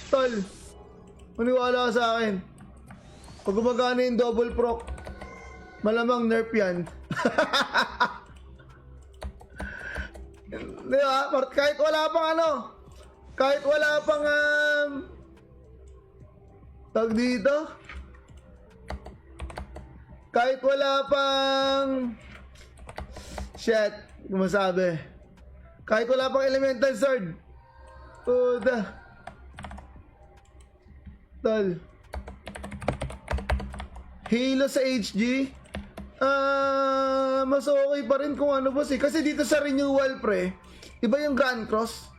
Tol, maniwala ka sa akin. Pag gumagana yung double proc, malamang nerf yan. Di ba? Kahit wala pang ano, kahit wala pang tag dito, kahit wala pang shit, masabi, kahit wala pang elemental sword, puta tol, Halo sa HG, mas okay pa rin kung ano boss eh. Kasi dito sa renewal pre, iba yung Grand Cross.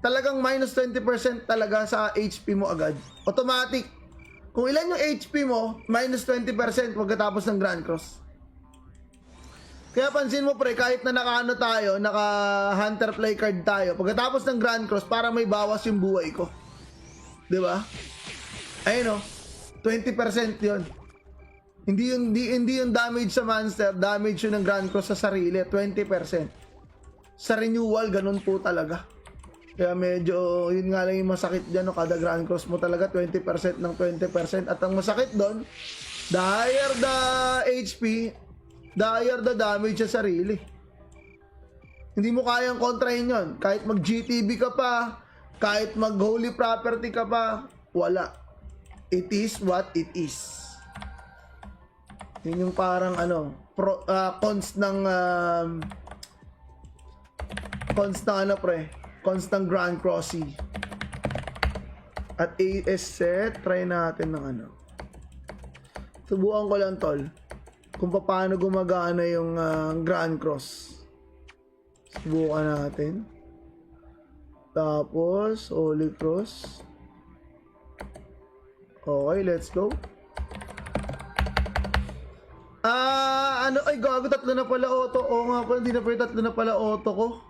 Talagang minus 20% talaga sa HP mo agad. Automatic. Kung ilan yung HP mo, minus 20% pagkatapos ng Grand Cross. Kaya pansin mo pre, kahit na naka-ano tayo, naka-hunter play card tayo, pagkatapos ng Grand Cross, para may bawas yung buhay ko. Diba? Ayun o, 20% yun. Hindi yung damage sa monster, damage yun ng Grand Cross sa sarili, 20%. Sa renewal, ganun po talaga. Kaya medyo, yun nga lang yung masakit dyan, no? Kada Grand Cross mo talaga, 20% ng 20%. At ang masakit doon, the higher the HP, the higher the damage sa sarili. Hindi mo kayang kontrahin yun. Kahit mag-GTB ka pa, kahit mag-holy property ka pa, wala. It is what it is. Yun yung parang ano, cons ng ano pre, cons ng Grand Crossy. At AS set, try natin ng ano. Subukan ko lang tol, kung paano gumagana yung Grand Cross. Subukan natin. Tapos, Holy Cross. Okay, let's go. Ano, ay gago, tatlo na pala auto. Oo nga pala, hindi na pala tatlo na pala auto ko.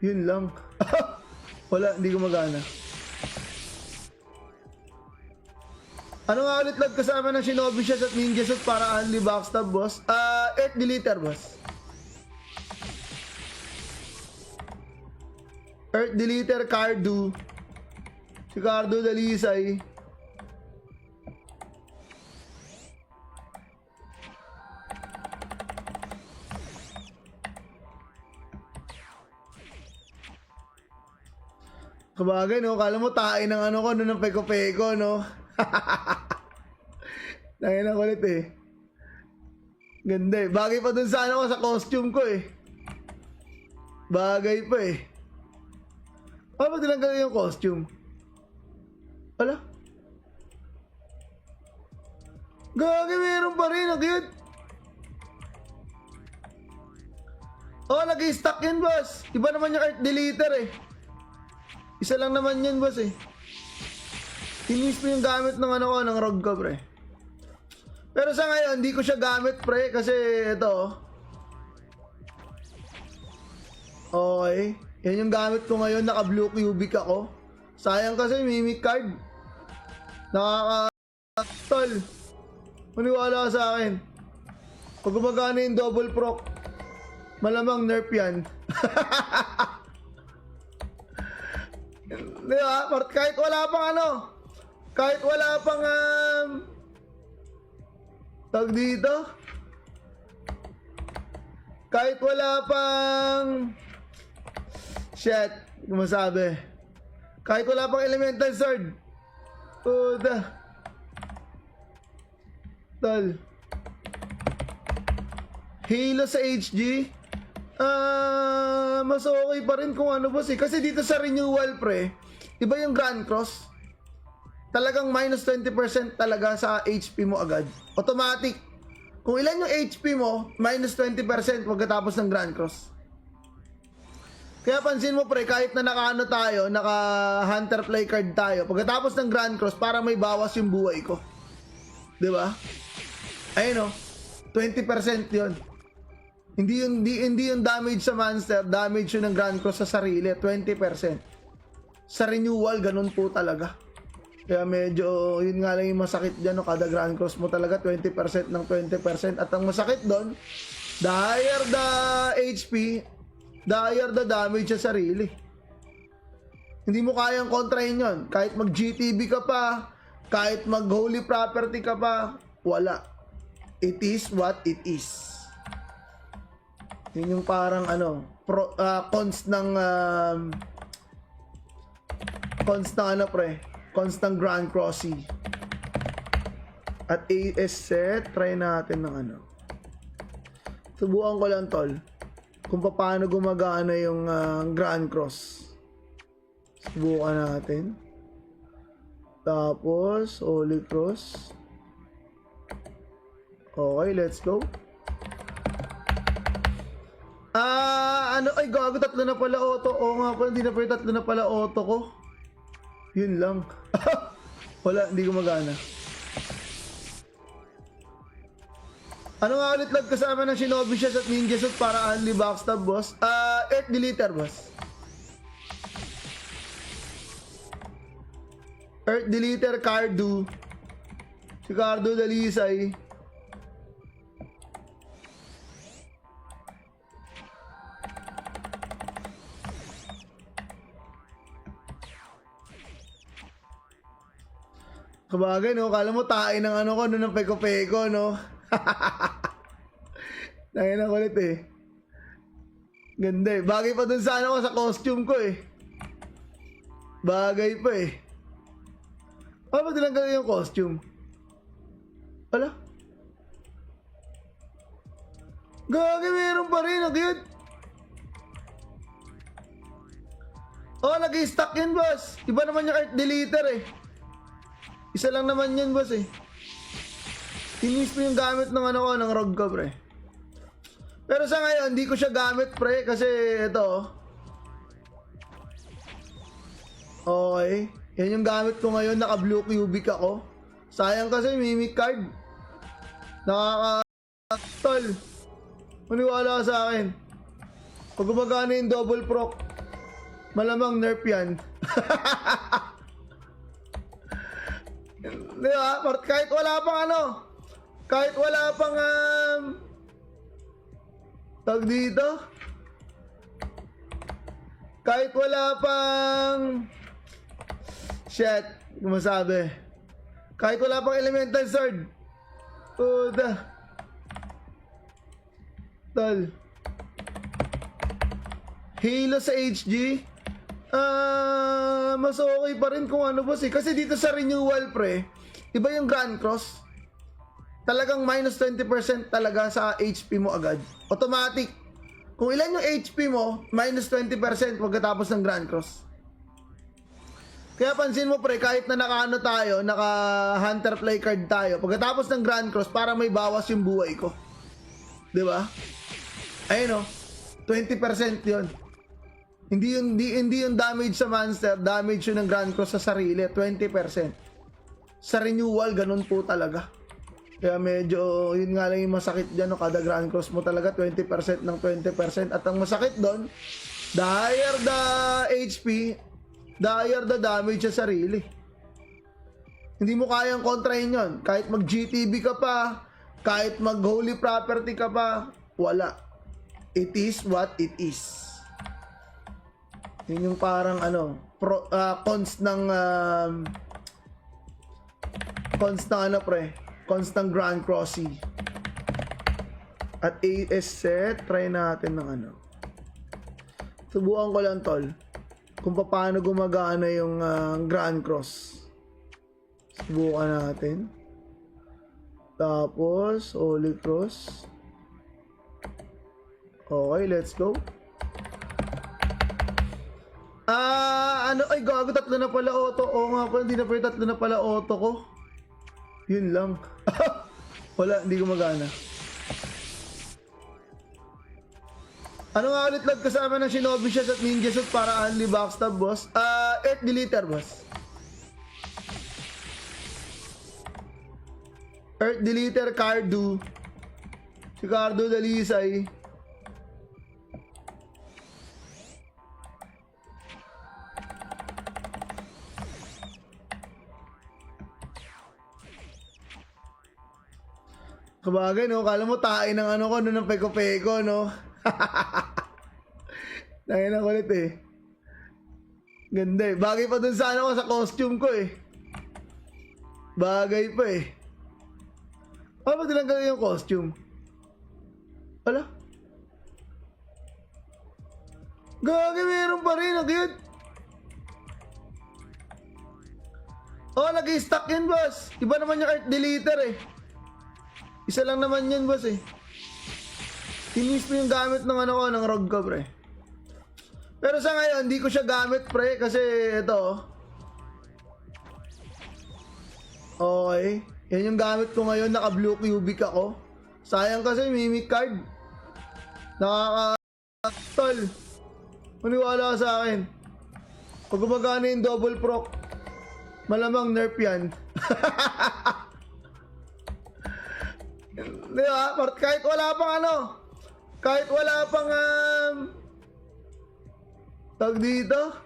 Yun lang. Wala, hindi gumagana. Ano nga ulit lag kasama ng Shinobi Shot at Ninja Shot para only backstab boss? Earth Deleter boss. Earth Deleter Cardu. Si Cardu Dalisay. Kabagay, no? Kala mo tayo ng ano ko, no? Ng peko-peko, no? Nangin ang kulit, eh. Ganda, eh. Bagay pa dun sa ano ko, sa costume ko, eh. Bagay pa, eh. Ano ba tinanggal yung costume? Wala? Gagi, meron pa rin. Ang cute. Oh, nag-i-stack yun, boss. Iba naman yung Earth Deleter, eh. Isa lang naman yun, boss, eh. Tinis mo yung gamit ng ano ko, ng rogue ko, pre. Pero sa ngayon, hindi ko siya gamit, pre, kasi ito. Okay. Yan yung gamit ko ngayon, naka-blue cubic ako. Sayang kasi, mimic card. Tol, maniwala ka sa akin. Pag gumagana yung double proc, malamang nerf yan. Di ba? Kahit wala pang ano, kahit wala pang tag dito, kahit wala pang shit, masabi, kahit wala pang elemental sword, puta tol, Halo sa HG, mas okay pa rin kung ano boss eh. Kasi dito sa renewal pre, iba yung Grand Cross. Talagang minus 20% talaga sa HP mo agad. Automatic. Kung ilan yung HP mo, minus 20% pagkatapos ng Grand Cross. Kaya pansin mo pre, kahit na naka-ano tayo, naka-hunter play card tayo, pagkatapos ng Grand Cross, para may bawas yung buhay ko. Diba? Ayun o, 20% yun. Hindi yung damage sa monster, damage yun ng Grand Cross sa sarili, 20%. Sa renewal, ganun po talaga. Kaya medyo, yun nga lang yung masakit dyan, no? Kada Grand Cross mo talaga, 20% ng 20%. At ang masakit doon, the higher the HP, the higher the damage sa sarili. Hindi mo kayang kontrahin yon. Kahit mag-GTB ka pa, kahit mag-holy property ka pa, wala. It is what it is. Yun yung parang cons ng cons ng Grand Crossy. At AS set, try natin ng subukan ko lang tol kung paano gumagana yung Grand Cross. Subukan natin. Tapos Holy Cross. Okay, let's go. Ay gago, tatlo na pala auto. Oo nga pala, hindi na pala tatlo na pala auto ko. Yun lang. Wala, hindi gumagana. Ano nga ulit lag kasama ng Shinobi Shots at Ninja Suit para only backstab, boss? Earth Deleter, boss. Earth Deleter, Cardu. Si Cardu Dalisay. Kabagay, no? Kala mo tayo ng ko, no? Ng peko-peko, no? Tayo na kulit, eh. Ganda, eh. Bagay pa dun sa ko, sa costume ko, eh. Bagay pa, eh. Paano ba tinanggal yung costume? Wala? Gagi, meron pa rin, ang cute. Oh, nag-i-stack yun, boss. Iba naman yung Earth Deleter, eh. Isa lang naman yan, boss, eh. Tinis mo yung gamit ng ng rogue ko, pre. Pero sa ngayon, hindi ko siya gamit, pre, kasi ito. Okay. Yan yung gamit ko ngayon, naka blue cubic ako. Sayang kasi mimic card. Tol. Maniwala ka sa akin. Pag gumagana yung double proc, malamang nerf yan. Di ba? Kahit wala pang kahit wala pang tag dito, kahit wala pang shit, masabi, kahit wala pang elemental sword, tol, Halo sa HG, mas okay pa rin kung boss, eh. Kasi dito sa renewal, pre, iba yung Grand Cross. Talagang minus 20% talaga sa HP mo agad. Automatic. Kung ilan yung HP mo, minus 20% pagkatapos ng Grand Cross. Kaya pansin mo, pre, kahit na tayo, naka Hunter Play card tayo, pagkatapos ng Grand Cross, parang may bawas yung buhay ko. Diba? Ayun, 20% yun. Hindi yung damage sa monster, damage yun ng Grand Cross sa sarili, 20%. Sa renewal, ganun po talaga. Kaya medyo, yun nga lang yung masakit dyan, no? Kada Grand Cross mo talaga, 20% ng 20%. At ang masakit doon, the higher the HP, the higher the damage sa sarili. Hindi mo kayang kontrahin yon. Kahit mag-GTB ka pa, kahit mag-holy property ka pa, wala. It is what it is. Yun yung parang cons ng cons ng Grand Crossy. At AS set, try natin ng subukan ko lang tol kung paano gumagana yung Grand Cross. Subukan natin. Tapos Holy Cross. Okay, let's go. Ay gago, tatlo na pala auto. Oo nga pala, hindi na pala tatlo na pala auto ko. Yun lang. Wala, hindi gumagana. Ano nga ulit lag kasama ng Shinobi Shots at Ninja Suit para only backstab, boss? Earth Deleter, boss. Earth Deleter, Cardu. Si Cardu Dalisay. Kabagay, no? Kala mo tayo ng ko, no? Ng peko-peko, no? Tayo na kulit, eh. Ganda eh. Bagay pa dun sa ano ko, sa costume ko eh. Bagay pa eh. Ano ba tinanggal yung costume? Wala. Gagi, meron pa rin. Ang cute. Oh, nag-i-stock yun, boss. Iba naman yung art deleter eh. Isa lang naman yun, boss eh. Tinis mo yung gamit ng ano ko, ng ROG ko, pre. Pero sa ngayon, hindi ko siya gamit, pre. Kasi ito. Okay. Yan yung gamit ko ngayon. Naka-blue cubic ako. Sayang kasi, mimic card. Nakaka-tol. Maniwala ka sa akin. Pag gumagana yung double proc, malamang nerf yan. Di ba? Kahit wala pang ano, kahit wala pang tag dito,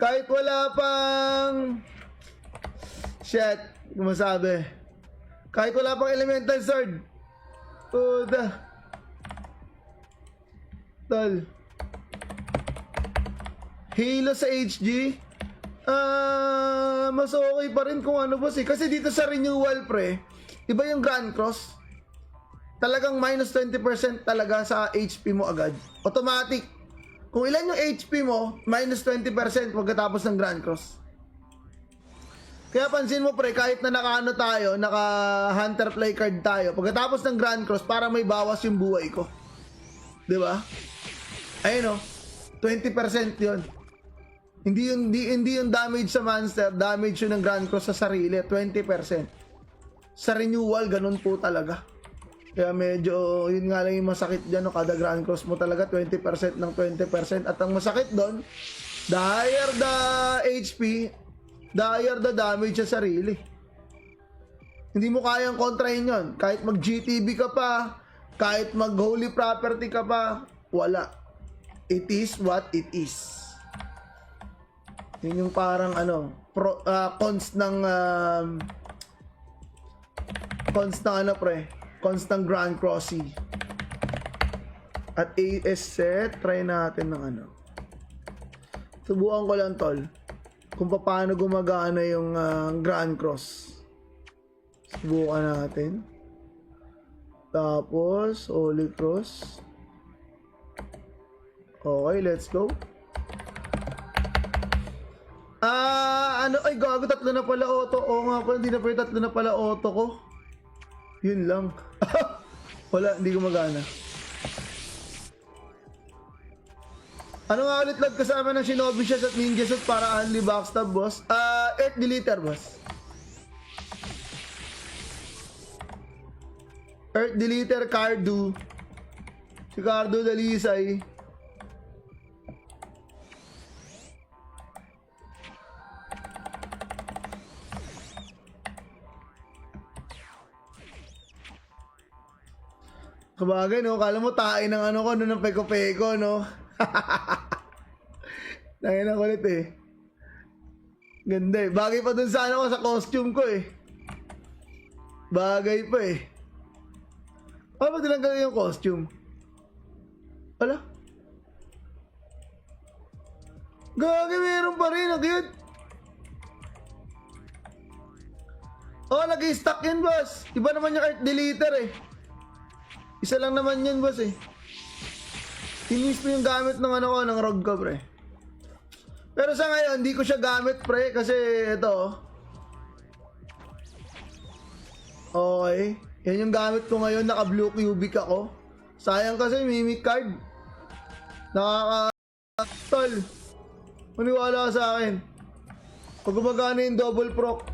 kahit wala pang shit, masabi, kahit wala pang elemental sword, puta tol, Halo sa HG, mas okay pa rin kung ano, boss eh. Kasi dito sa renewal, pre, iba yung Grand Cross. Talagang minus 20% talaga sa HP mo agad. Automatic. Kung ilan yung HP mo, minus 20% pagkatapos ng Grand Cross. Kaya pansin mo, pre, kahit na naka-ano tayo, naka-hunter play card tayo, pagkatapos ng Grand Cross, para may bawas yung buhay ko. Diba? Ayun o, 20% yun. Hindi yung damage sa monster, damage yun ng Grand Cross sa sarili, 20%. Sa renewal, ganun po talaga. Kaya medyo, yun nga lang yung masakit dyan, no? Kada Grand Cross mo talaga, 20% ng 20%. At ang masakit doon, the higher the HP, the higher the damage sa sarili. Hindi mo kayang kontrahin yun. Kahit mag-GTB ka pa, kahit mag-holy property ka pa, wala. It is what it is. Yun yung parang ano, cons ng ano, pre, cons ng Grand Crossy. At AS set, try natin ng ano. Subukan ko lang, tol, kung paano gumagana yung Grand Cross. Subukan natin. Tapos Holy Cross. Okay, let's go. Ano, ay gago, tatlo na pala auto. Oo nga pala, hindi na pala tatlo na pala auto ko. Yun lang. Wala, hindi gumagana. Ano nga ulit lag kasama ng Shinobi Shots at Ninja Suit para only backstab, boss? Earth Deleter, boss. Earth Deleter, Cardu. Si Cardu Dalisay. Kabagay, no? Kala mo tayo ng ano ko, no? Ng peko-peko, no? Tangin na kulit eh. Ganda eh. Bagay pa dun sa ano ko, sa costume ko eh. Bagay pa eh. Ano ba tinanggal yung costume? Wala. Gagi, meron pa rin. Ang cute. Oh, nag-i-stock yun, boss. Iba naman yung art deleter eh. Isa lang naman yun, boss eh. Tinis mo yung gamit ng ano ko, ng ROG ko, pre. Pero sa ngayon, hindi ko siya gamit, pre, kasi ito. Okay. Yan yung gamit ko ngayon, naka-blue cubic ako. Sayang kasi, mimic card. Nakaka-tol. Maniwala ka sa akin. Pag gumagana yung double proc,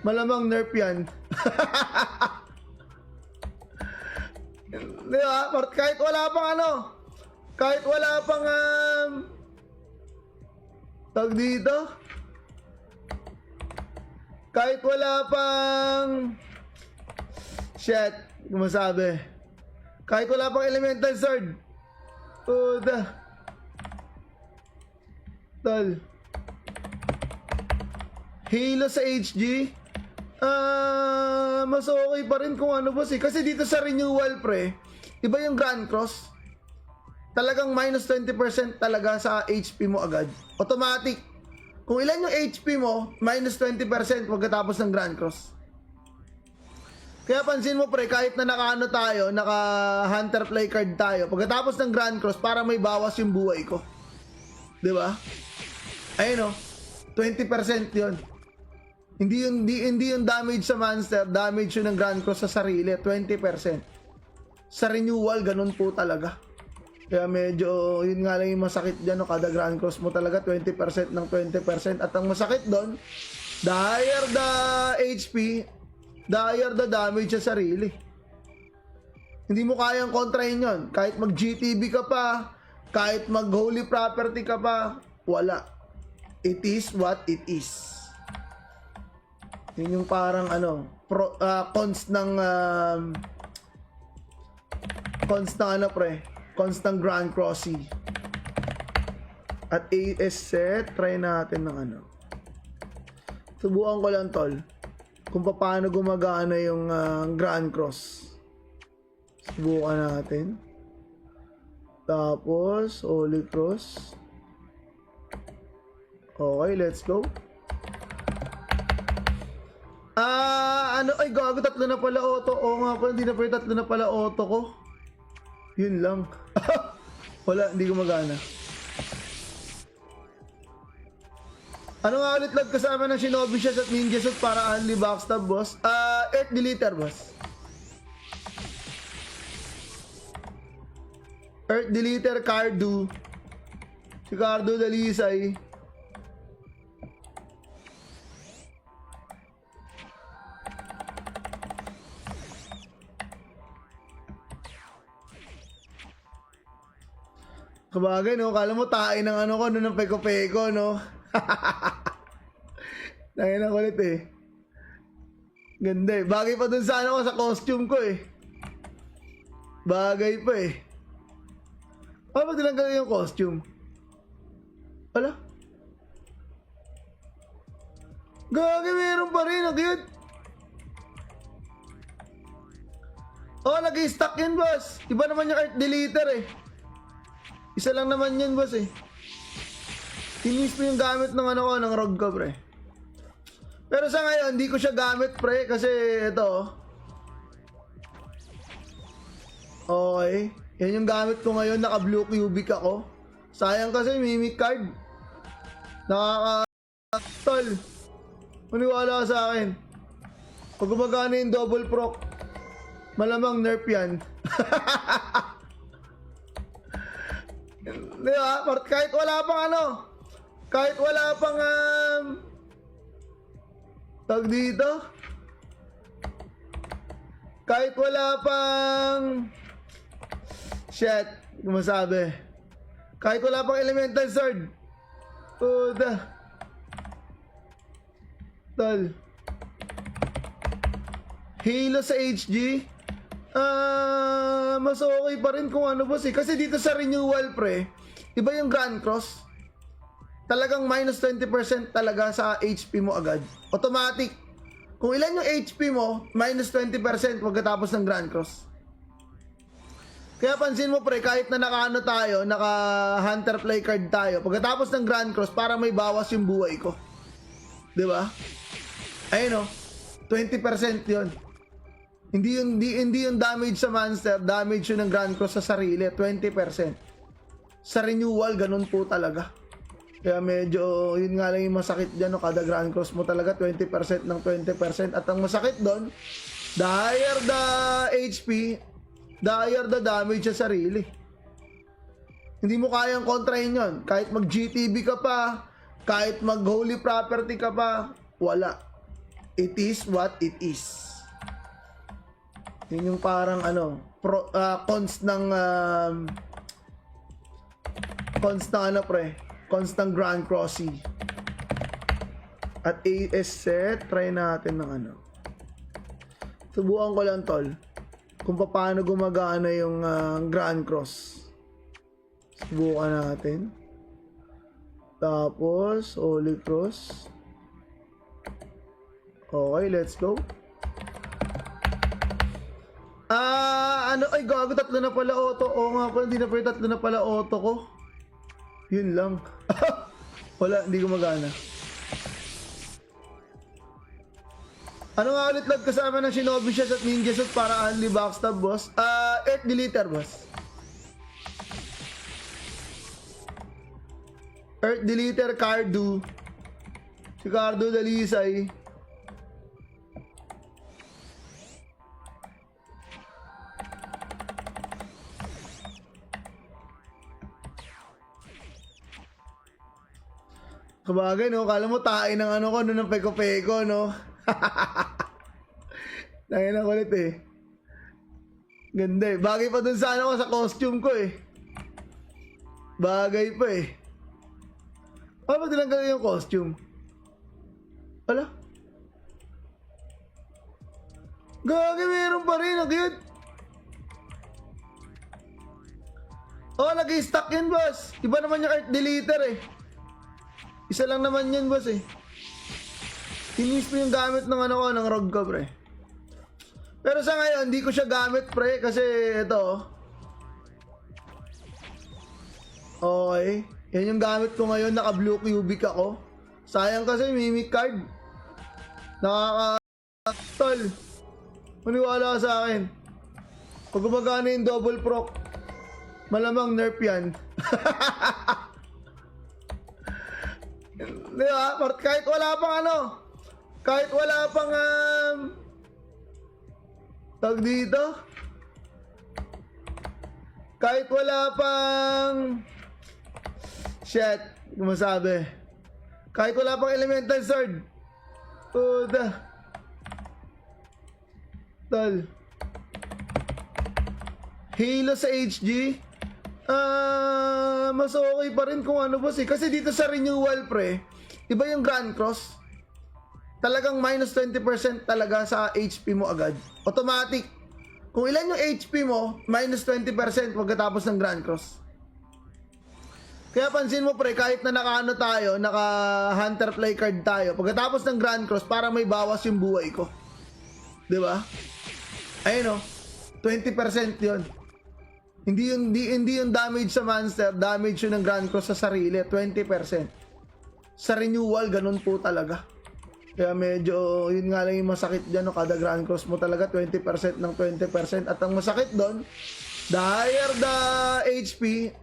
malamang nerf yan. Di ba? Kahit wala pang ano, kahit wala pang tag dito, kahit wala pang shit, masabi, kahit wala pang elemental sword, puta tol, Halo sa HG, mas okay pa rin kung ano, boss eh. Kasi dito sa renewal, pre, iba yung Grand Cross. talagang minus 20% talaga sa HP mo agad. Automatic. Kung ilan yung HP mo, minus 20% pagkatapos ng Grand Cross. Kaya pansin mo pre, kahit na naka-ano tayo, naka-hunter play card tayo, pagkatapos ng Grand Cross, para may bawas yung buhay ko. Diba? Ayun o, 20% yun. Hindi yung damage sa monster, damage yun ng Grand Cross sa sarili, 20%. Sa renewal, ganun po talaga. Kaya medyo, yun nga lang yung masakit dyan, no? Kada Grand Cross mo talaga, 20% ng 20%. At ang masakit doon, the higher the HP, the higher the damage sa sarili. Hindi mo kayang kontrahin yun. Kahit mag-GTB ka pa, kahit mag-holy property ka pa, wala. It is what it is. Yun yung parang cons ng cons ng Grand Crossy. At AS set, try natin ng subukan ko lang tol kung paano gumagana yung Grand Cross. Subukan natin. Tapos Holy Cross. Okay, let's go. Ay gago, tatlo na pala auto. Oo nga pala, hindi na pala tatlo na pala auto ko. Yun lang. Wala, hindi gumagana. Ano nga ulit lag kasama ng Shinobi Shots at Ninja Suit para only backstab boss? Earth Deleter boss. Earth Deleter Cardu. Si Cardu Dalisay. Kabagay, no? Kala mo tayo ng ko, no? Ng peko-peko, no? Tayo na kulit, eh. Ganda, eh. Bagay pa dun sa ko, sa costume ko, eh. Bagay pa, eh. Paano ba tinanggal yung costume? Wala? Gagi, meron pa rin, ang cute. Oh, nag-i-stack yun, boss. Iba naman yung Earth Deleter, eh. Isa lang naman yan, boss, eh. Tinis mo yung gamit ng ng rogue ko, pre. Pero sa ngayon, hindi ko siya gamit, pre, kasi ito. Okay. Yan yung gamit ko ngayon, naka blue cubic ako. Sayang kasi mimic card. Tol. Maniwala ka sa akin. Pag gumagana yung double proc, malamang nerf yan. Di ba? Kahit wala pang kahit wala pang tag dito, kahit wala pang shit, masabi, kahit wala pang elemental sword, puta tol, Halo sa HG, mas okay pa rin kung boss, eh. Kasi dito sa renewal, pre, iba yung Grand Cross. Talagang minus 20% talaga sa HP mo agad. Automatic. Kung ilan yung HP mo, minus 20% pagkatapos ng Grand Cross. Kaya pansin mo, pre, kahit na naka tayo, naka-hunter play card tayo, pagkatapos ng Grand Cross, para may bawas yung buhay ko. Diba? Ayun o, 20% yun. Hindi yung damage sa monster, damage yun ng Grand Cross sa sarili, 20%. Sa renewal, ganun po talaga. Kaya medyo, yun nga lang yung masakit dyan, no? Kada Grand Cross mo talaga, 20% ng 20%. At ang masakit doon, the higher the HP, the higher the damage sa sarili. Hindi mo kayang kontrahin yun. Kahit mag-GTB ka pa, kahit mag-holy property ka pa, wala. It is what it is. Yun yung parang cons ng cons ng Grand Crossy. At AS set, try natin ng subukan ko lang tol kung paano gumagana yung Grand Cross. Subukan natin. Tapos Holy Cross. Okay, let's go. Ano, ay gago, tatlo na pala auto. Oo nga pala, hindi na pala tatlo na pala auto ko. Yun lang. Wala, hindi gumagana. Ano nga ulit lag kasama ng Shinobi Shots at Ninja Suit para only backstab, boss? Earth Deleter, boss. Earth Deleter, Cardu. Si Cardu Dalisay. Kabagay, no? Kala mo tayo ng ano ko, no, ng peko-peko, no? Tangin na kulit eh. Ganda eh. Bagay pa dun sa ano ko, sa costume ko eh. Bagay pa eh. Ano ba tinanggal yung costume? Wala? Gagay, meron pa rin. Ang cute. Oh, nag-i-stack yun, boss. Iba naman yung Earth Deleter eh. Isa lang naman yun, boss eh. Tinis mo yung gamit ng ano ko, ng Rogue ko, pre. Pero sa ngayon, hindi ko siya gamit, pre, kasi ito. Okay. Yan yung gamit ko ngayon, naka-blue cubic ako. Sayang kasi, mimic card. Tol. Maniwala ka sa akin. Pag gumagana yung double proc, malamang nerf yan. Di ba? Kahit wala pang ano, kahit wala pang tag dito, kahit wala pang shit, masabi, kahit wala pang elemental sword, puta tol, Halo sa HG, mas okay pa rin kung ano, boss eh. Kasi dito sa renewal, pre, iba yung Grand Cross. Talagang minus 20% talaga sa HP mo agad. Automatic. Kung ilan yung HP mo, minus 20% pagkatapos ng Grand Cross. Kaya pansin mo, pre, kahit na naka-ano tayo, naka-hunter play card tayo, pagkatapos ng Grand Cross, parang may bawas yung buhay ko. Diba? Ayun o, 20% yun. Hindi yung damage sa monster, damage yun ng Grand Cross sa sarili, 20%. Sa renewal, ganun po talaga. Kaya medyo, yun nga lang yung masakit dyan, no? Kada Grand Cross mo talaga, 20% ng 20%. At ang masakit doon, the higher the HP,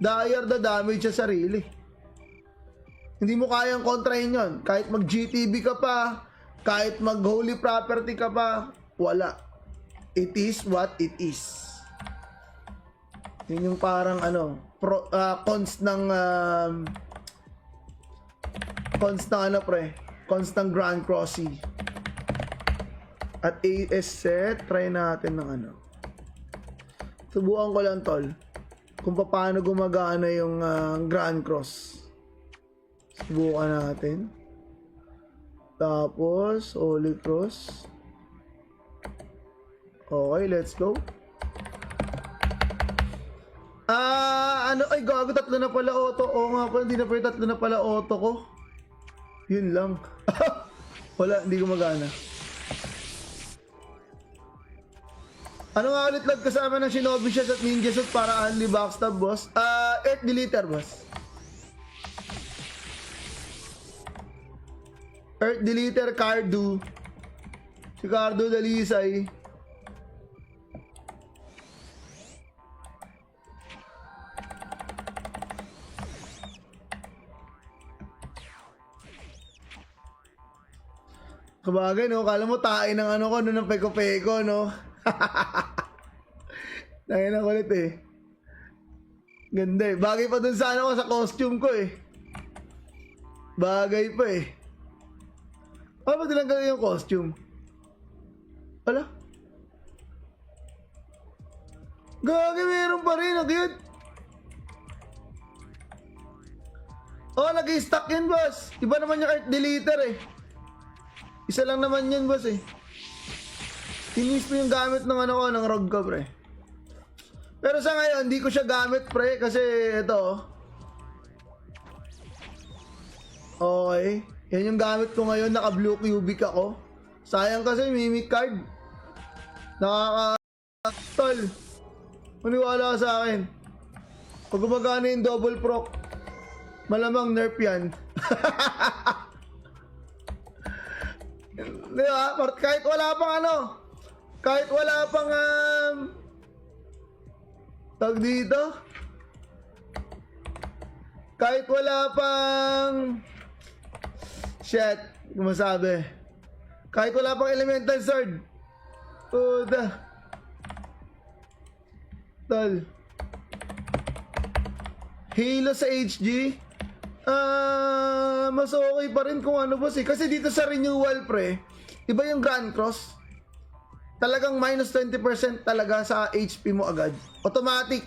the higher the damage sa sarili. Hindi mo kayang kontrahin yun. Kahit mag-GTB ka pa, kahit mag-holy property ka pa, wala. It is what it is. Yun yung parang ano, cons ng ano, pre, cons ng Grand Crossy. At AS set, try natin ng ano. Subukan ko lang, tol, kung paano gumagana yung Grand Cross. Subukan natin. Tapos Holy Cross. Okay, let's go. Ano, ay gago, tatlo na pala auto. Oo nga pala, hindi na pala tatlo na pala auto ko. Yun lang. Wala, hindi gumagana. Ano nga ulit lag kasama ng Shinobi Shots at Ninja Suit para only backstab, boss? Earth Deleter, boss. Earth Deleter, Cardu. Si Cardu Dalisay. Kabagay, no? Kala mo tayo ng ano ko, no, ng peko-peko, no? Tangin na kulit eh. Ganda eh. Bagay pa dun sa ano ko, sa costume ko eh. Bagay pa eh. Ano ba tinanggal yung costume? Wala? Gagi, meron pa rin. Ang cute. Oh, nag-i-stack yun, boss. Iba naman yung Earth Deleter eh. Isa lang naman yun, boss eh. Tinis mo yung gamit ng ano ko, ng Rogue ko, pre. Pero sa ngayon, hindi ko siya gamit, pre, kasi ito. Okay. Yan yung gamit ko ngayon, naka-blue cubic ako. Sayang kasi, mimic card. Maniwala ka sa akin. Pag gumagana yung double proc, malamang nerf yan. Di ba? Kahit wala pang ano, kahit wala pang tag dito, kahit wala pang shit, masabi, kahit wala pang elemental sword, tol, Halo sa HG, mas okay pa rin kung ano boss eh. Kasi dito sa renewal pre, iba yung Grand Cross. Talagang minus 20% talaga sa HP mo agad. Automatic.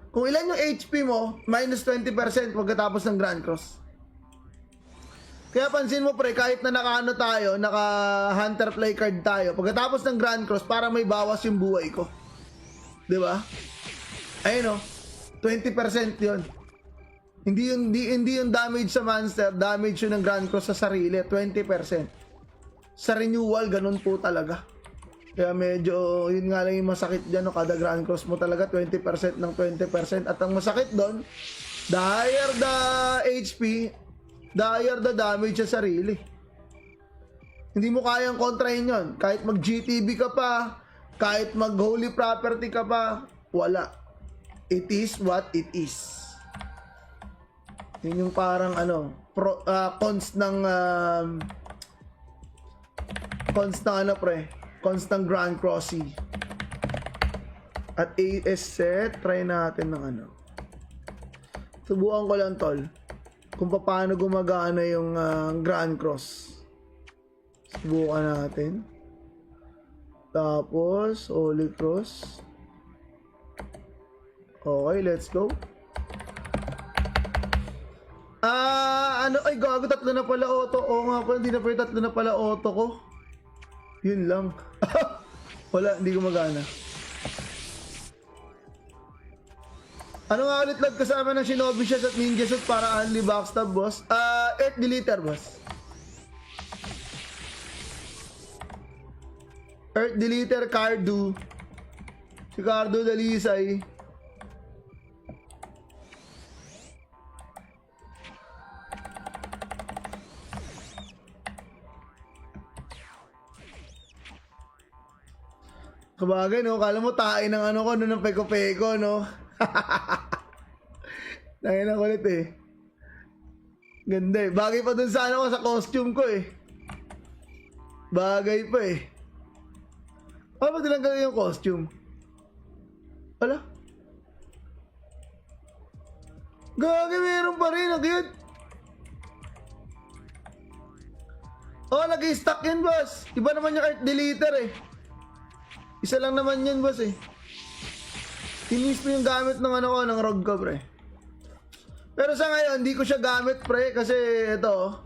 Kung ilan yung HP mo, minus 20% pagkatapos ng Grand Cross. Kaya pansin mo pre, kahit na naka-ano tayo, naka Hunter Play card tayo, pagkatapos ng Grand Cross, para may bawas yung buhay ko. Diba? Ayun o, 20% yun. Hindi yung damage sa monster, damage yun ng Grand Cross sa sarili, 20%. Sa renewal, ganun po talaga. Kaya medyo, yun nga lang yung masakit dyan, no? Kada Grand Cross mo talaga, 20% ng 20%. At ang masakit doon, the higher the HP, the higher the damage sa sarili. Hindi mo kayang kontrahin yun. Kahit mag-GTB ka pa, kahit mag-holy property ka pa, wala. It is what it is. Yun yung parang ano, cons ng ano pre, cons ng Grand Crossy. At AS set, try natin ng ano. Subukan ko lang tol, kung paano gumagana yung Grand Cross. Subukan natin. Tapos, Holy Cross. Okay, let's go. Ano, ay gago, tatlo na pala auto. Oo nga pala, hindi na pala tatlo na pala auto ko. Yun lang. Wala, hindi gumagana. Ano nga ulit lag kasama ng Shinobi Shots at Ninja Shots para only backstab boss? Earth Deleter boss. Earth Deleter, Cardu. Si Cardu Dalisay. Kabagay, no? Kala mo tayo ng ano ko, no? Ng peko-peko, no? Tayo na kulit, eh. Ganda, eh. Bagay pa dun sa ano ko, sa costume ko, eh. Bagay pa, eh. Paano ba tinanggal yung costume? Wala? Gagi, meron pa rin, ang cute. Oh, nag-i-stack yun, boss. Iba naman yung Earth Deleter, eh. Isa lang naman yan, boss, eh. Tinis mo yung gamit ng ano ko, ng rogue ko, pre. Pero sa ngayon, hindi ko siya gamit, pre, kasi ito.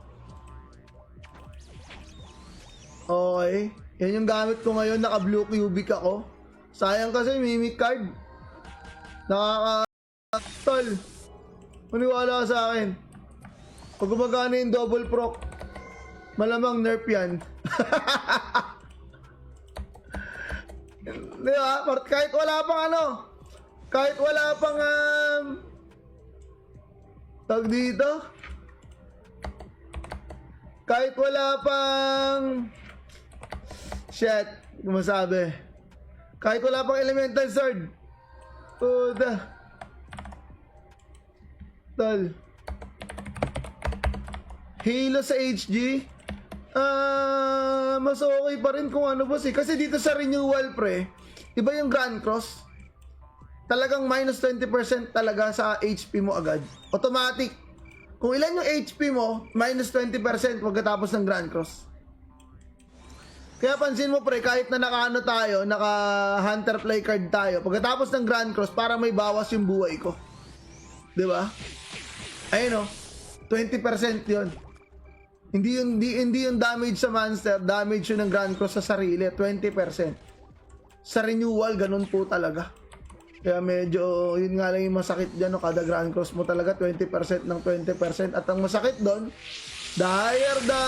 Okay. Yan yung gamit ko ngayon, naka blue cubic ako. Sayang kasi, mimic card. Tol. Maniwala ka sa akin. Pag gumagana yung double proc, malamang nerf yan. Di ba? Kahit wala pang ano, kahit wala pang tag dito, kahit wala pang shit, masabi, kahit wala pang elemental sword, tol, Halo sa HG, mas okay pa rin kung ano boss eh. Kasi dito sa renewal pre, iba yung Grand Cross. Talagang minus 20% talaga sa HP mo agad. Automatic. Kung ilan yung HP mo, minus 20% pagkatapos ng Grand Cross. Kaya pansin mo pre, kahit na naka-ano tayo, naka Hunter Play card tayo, pagkatapos ng Grand Cross, para may bawas yung buhay ko. Diba? Ayun o, 20% yun. Hindi yung damage sa monster, damage yun ng Grand Cross sa sarili, 20%. Sa renewal, ganun po talaga. Kaya medyo, yun nga lang yung masakit dyan, no? Kada Grand Cross mo talaga, 20% ng 20%. At ang masakit doon, the higher the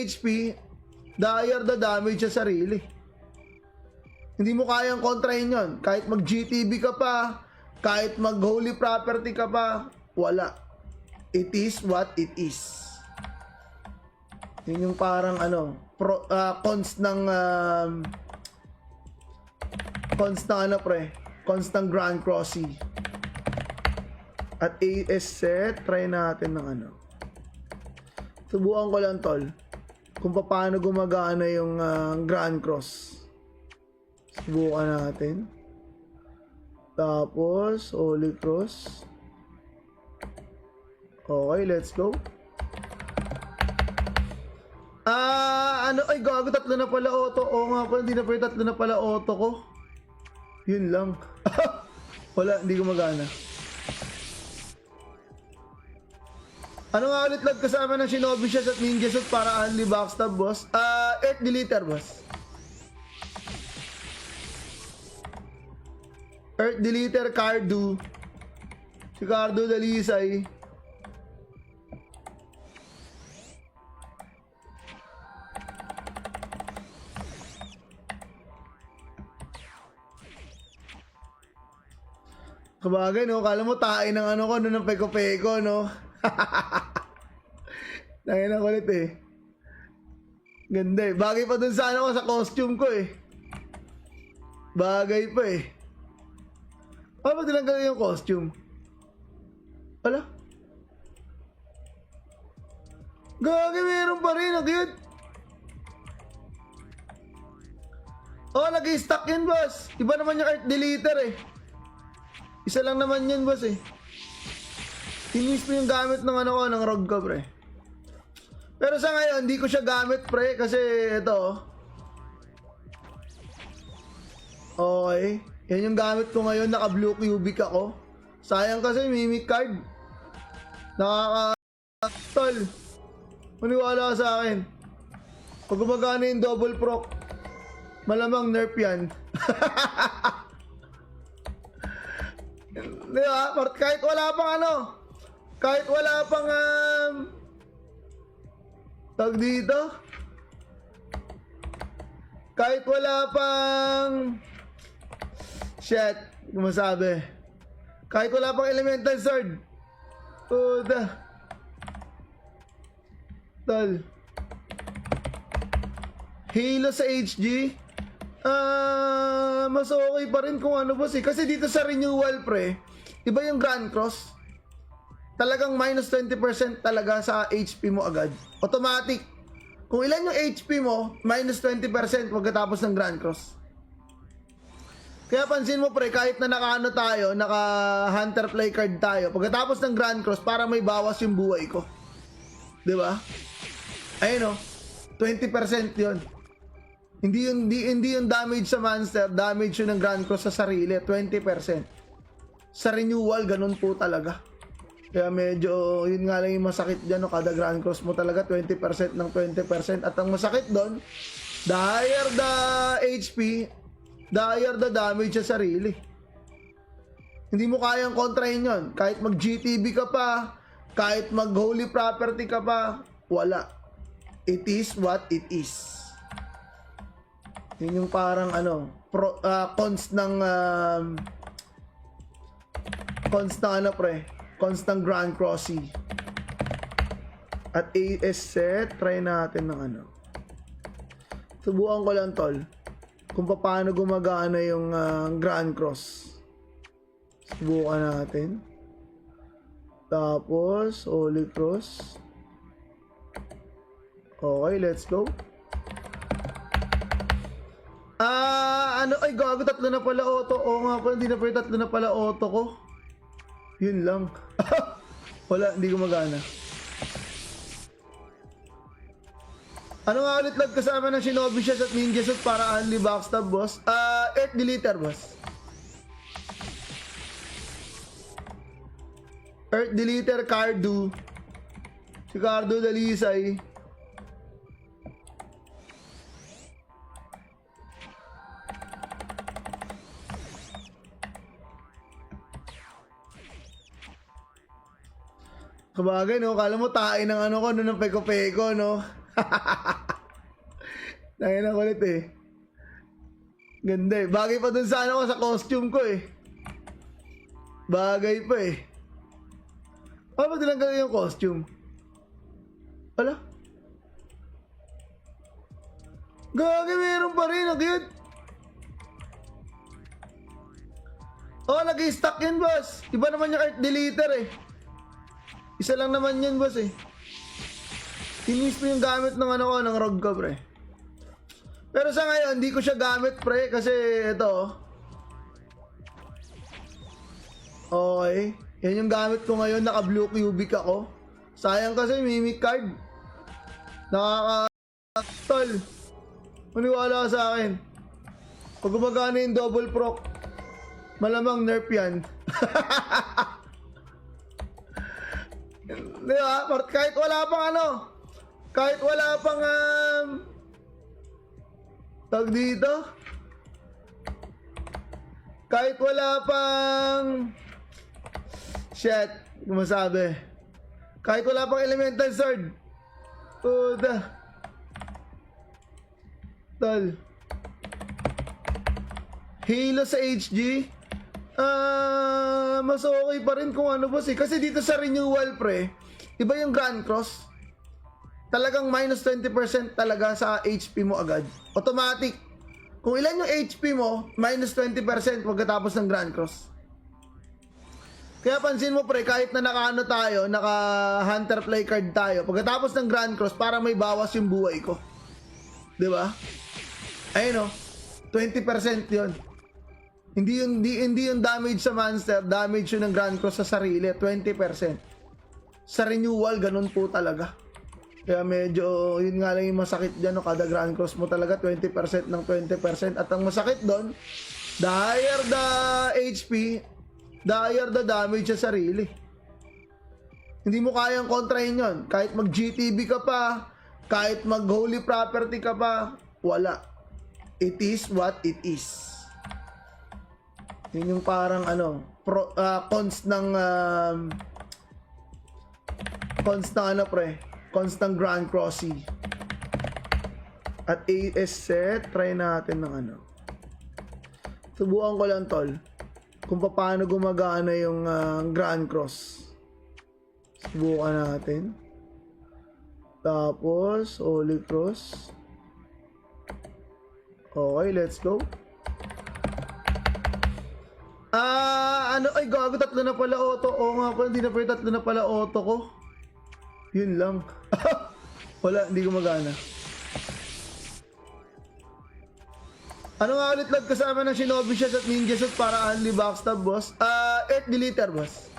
HP, the higher the damage sa sarili. Hindi mo kayang kontrahin yon. Kahit mag GTB ka pa, kahit mag holy property ka pa, wala. It is what it is. Yun yung parang cons ng cons ng Grand Crossy. At AS set, try natin ng subukan ko lang tol kung paano gumagana yung Grand Cross. Subukan natin. Tapos Holy Cross. Okay, let's go. Ay gago, tatlo na pala auto. Oo nga pala, hindi na pala tatlo na pala auto ko. Yun lang. Wala, hindi gumagana. Ano nga ulit lag kasama ng Shinobi Shots at Ninja Suit para only backstab, boss? Earth Deleter, boss. Earth Deleter, Cardu. Si Cardu Dalisay. Kabagay, no? Kala mo tayo ng ko, ng peko-peko, no? Tangin na kulit eh. Ganda eh. Bagay pa dun sa sa costume ko eh. Bagay pa eh. Ano ba tinanggal yung costume? Wala? Gagay, meron pa rin. Ang cute. Oh, nag-i-stack yun, boss. Iba naman yung Earth Deleter eh. Isa lang naman yun, boss eh. Tinis mo yung gamit ng ng Rogue ko, pre. Pero sa ngayon, hindi ko siya gamit, pre. Kasi ito. Okay. Yan yung gamit ko ngayon. Naka-blue cubic ako. Sayang kasi, mimic card. Tol. Maniwala ka sa akin. Pag gumagana yung double proc, malamang nerf yan. Diba? Kahit wala pang kahit wala pang tag dito, kahit wala pang shit, masabi, kahit wala pang elemental sword, puta tol, Halo sa HG, mas okay pa rin kung boss eh. Kasi dito sa renewal, pre, iba yung Grand Cross. Talagang minus 20% talaga sa HP mo agad. Automatic. Kung ilan yung HP mo, minus 20% pagkatapos ng Grand Cross. Kaya pansin mo, pre, kahit na tayo, naka Hunter Play card tayo, pagkatapos ng Grand Cross, para may bawas yung buhay ko. Diba? Ayun o, 20% yun. Hindi yung damage sa monster, damage yun ng Grand Cross sa sarili, 20%. Sa renewal, ganun po talaga. Kaya medyo, yun nga lang yung masakit dyan, no? Kada Grand Cross mo talaga, 20% ng 20%. At ang masakit doon, the higher the HP, the higher the damage sa sarili. Hindi mo kayang kontrahin yun. Kahit mag GTB ka pa, kahit mag holy property ka pa, wala. It is what it is. Yun yung parang cons ng cons ng Grand Crossy. At AS set, try natin ng subukan ko lang tol kung paano gumagana yung Grand Cross. Subukan natin. Tapos Holy Cross. Okay, let's go. Ay gago, tatlo na pala auto. Oo nga pala, hindi na pala tatlo na pala auto ko. Yun lang. Wala, hindi gumagana. Ano nga ulit lag kasama ng Shinobi Shots at Ninja Suit para only backstab, boss? Earth Deleter, boss. Earth Deleter, Cardu. Si Cardu Dalisay. Kabagay, no? Kala mo tayo ng ko, ng peko-peko, no? Tangin na kulit eh. Ganda eh. Bagay pa dun sa ano ko, sa costume ko eh. Bagay pa eh. Ano ba tinanggal yung costume? Ala? Gagi, meron pa rin. Ang cute. Oh, nag-i-stack yun, boss. Iba naman yung art deleter eh. Isa lang naman yun, boss eh. Inis mo yung gamit ng ano ko, ng rogue ko, pre. Pero sa ngayon, hindi ko siya gamit, pre, kasi ito. Okay. Yan yung gamit ko ngayon, naka-blue cubic ako. Sayang kasi, mimic card. Nakaka-tol. Maniwala ka sa akin. Pag gumagana yung double proc, malamang nerf yan. Di ba? Kahit wala pang ano, kahit wala pang tag dito, kahit wala pang shit, masabi, kahit wala pang elemental sword, puta tol, Halo sa HG, mas okay pa rin kung ano, boss eh. Kasi dito sa renewal, pre, iba yung Grand Cross. Talagang minus 20% talaga sa HP mo agad. Automatic. Kung ilan yung HP mo, minus 20% pagkatapos ng Grand Cross. Kaya pansin mo, pre, kahit na naka-ano tayo, naka-hunter play card tayo, pagkatapos ng Grand Cross, para may bawas yung buhay ko. Diba? Ayun o, 20% yun. Hindi yung damage sa monster, damage yun ng Grand Cross sa sarili, 20%. Sa renewal, ganun po talaga. Kaya medyo, yun nga lang yung masakit dyan, no? Kada Grand Cross mo talaga, 20% ng 20%. At ang masakit doon, the higher the HP, the higher the damage sa sarili. Hindi mo kayang kontrahin yun. Kahit mag-GTB ka pa, kahit mag-holy property ka pa, wala. It is what it is. Yun yung parang ano, cons ng ano, pre, cons ng Grand Crossy. At AS set, try natin ng ano. Subukan ko lang, tol, kung paano gumagana yung Grand Cross. Subukan natin. Tapos Holy Cross. Okay, let's go. Ano, ay gago, tatlo na pala auto. Oo nga pala, hindi na pala tatlo na pala auto ko. Yun lang. Wala, hindi gumagana. Ano nga ulit lag kasama ng Shinobi Shot at Ninja Shot para only backstab, boss? Earth Deleter, boss.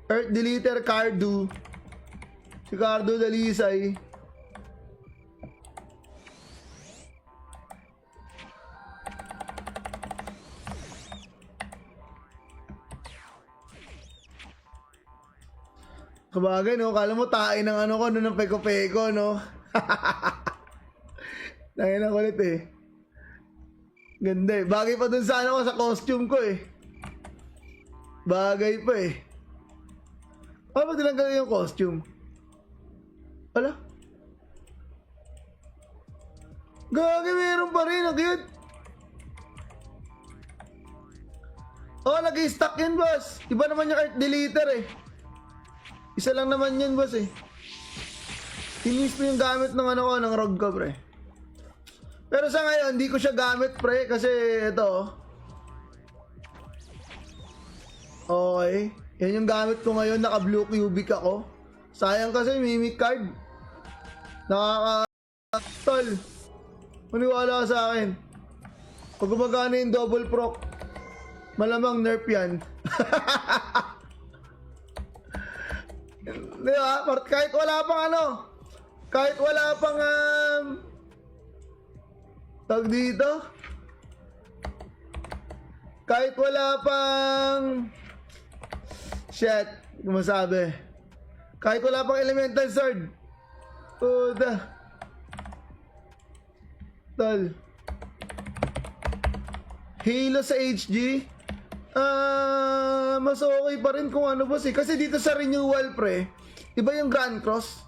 Earth Deleter, Cardu. Si Cardu Dalisay. Kabagay, no? Kala mo tayo ng ano ko, no? Ng peko-peko, no? Tangin na kulit eh. Ganda eh. Bagay pa dun sa ano ko, sa costume ko eh. Bagay pa eh. Ano ba tinanggal yung costume? Ala? Gagi, meron pa rin. Ang cute. Oh, nag-i-stack yun, boss. Iba naman yung art deleter eh. Isa lang naman yun, boss eh. Inis mo yung gamit ng ano ko, ng rogue ko, pre. Pero sa ngayon, hindi ko siya gamit, pre, kasi ito. Okay. Yan yung gamit ko ngayon, naka-blue cubic ako. Sayang kasi, mimic card. Nakaka-tol. Maniwala ka sa akin. Pag gumagana yung double proc, malamang nerf yan. Di ba? Kahit wala pang ano, kahit wala pang tag dito, kahit wala pang shit, masabi, kahit wala pang elemental sword, puta tol, Halo sa HG, mas okay pa rin kung ano, boss eh. Kasi dito sa renewal, pre, iba yung Grand Cross.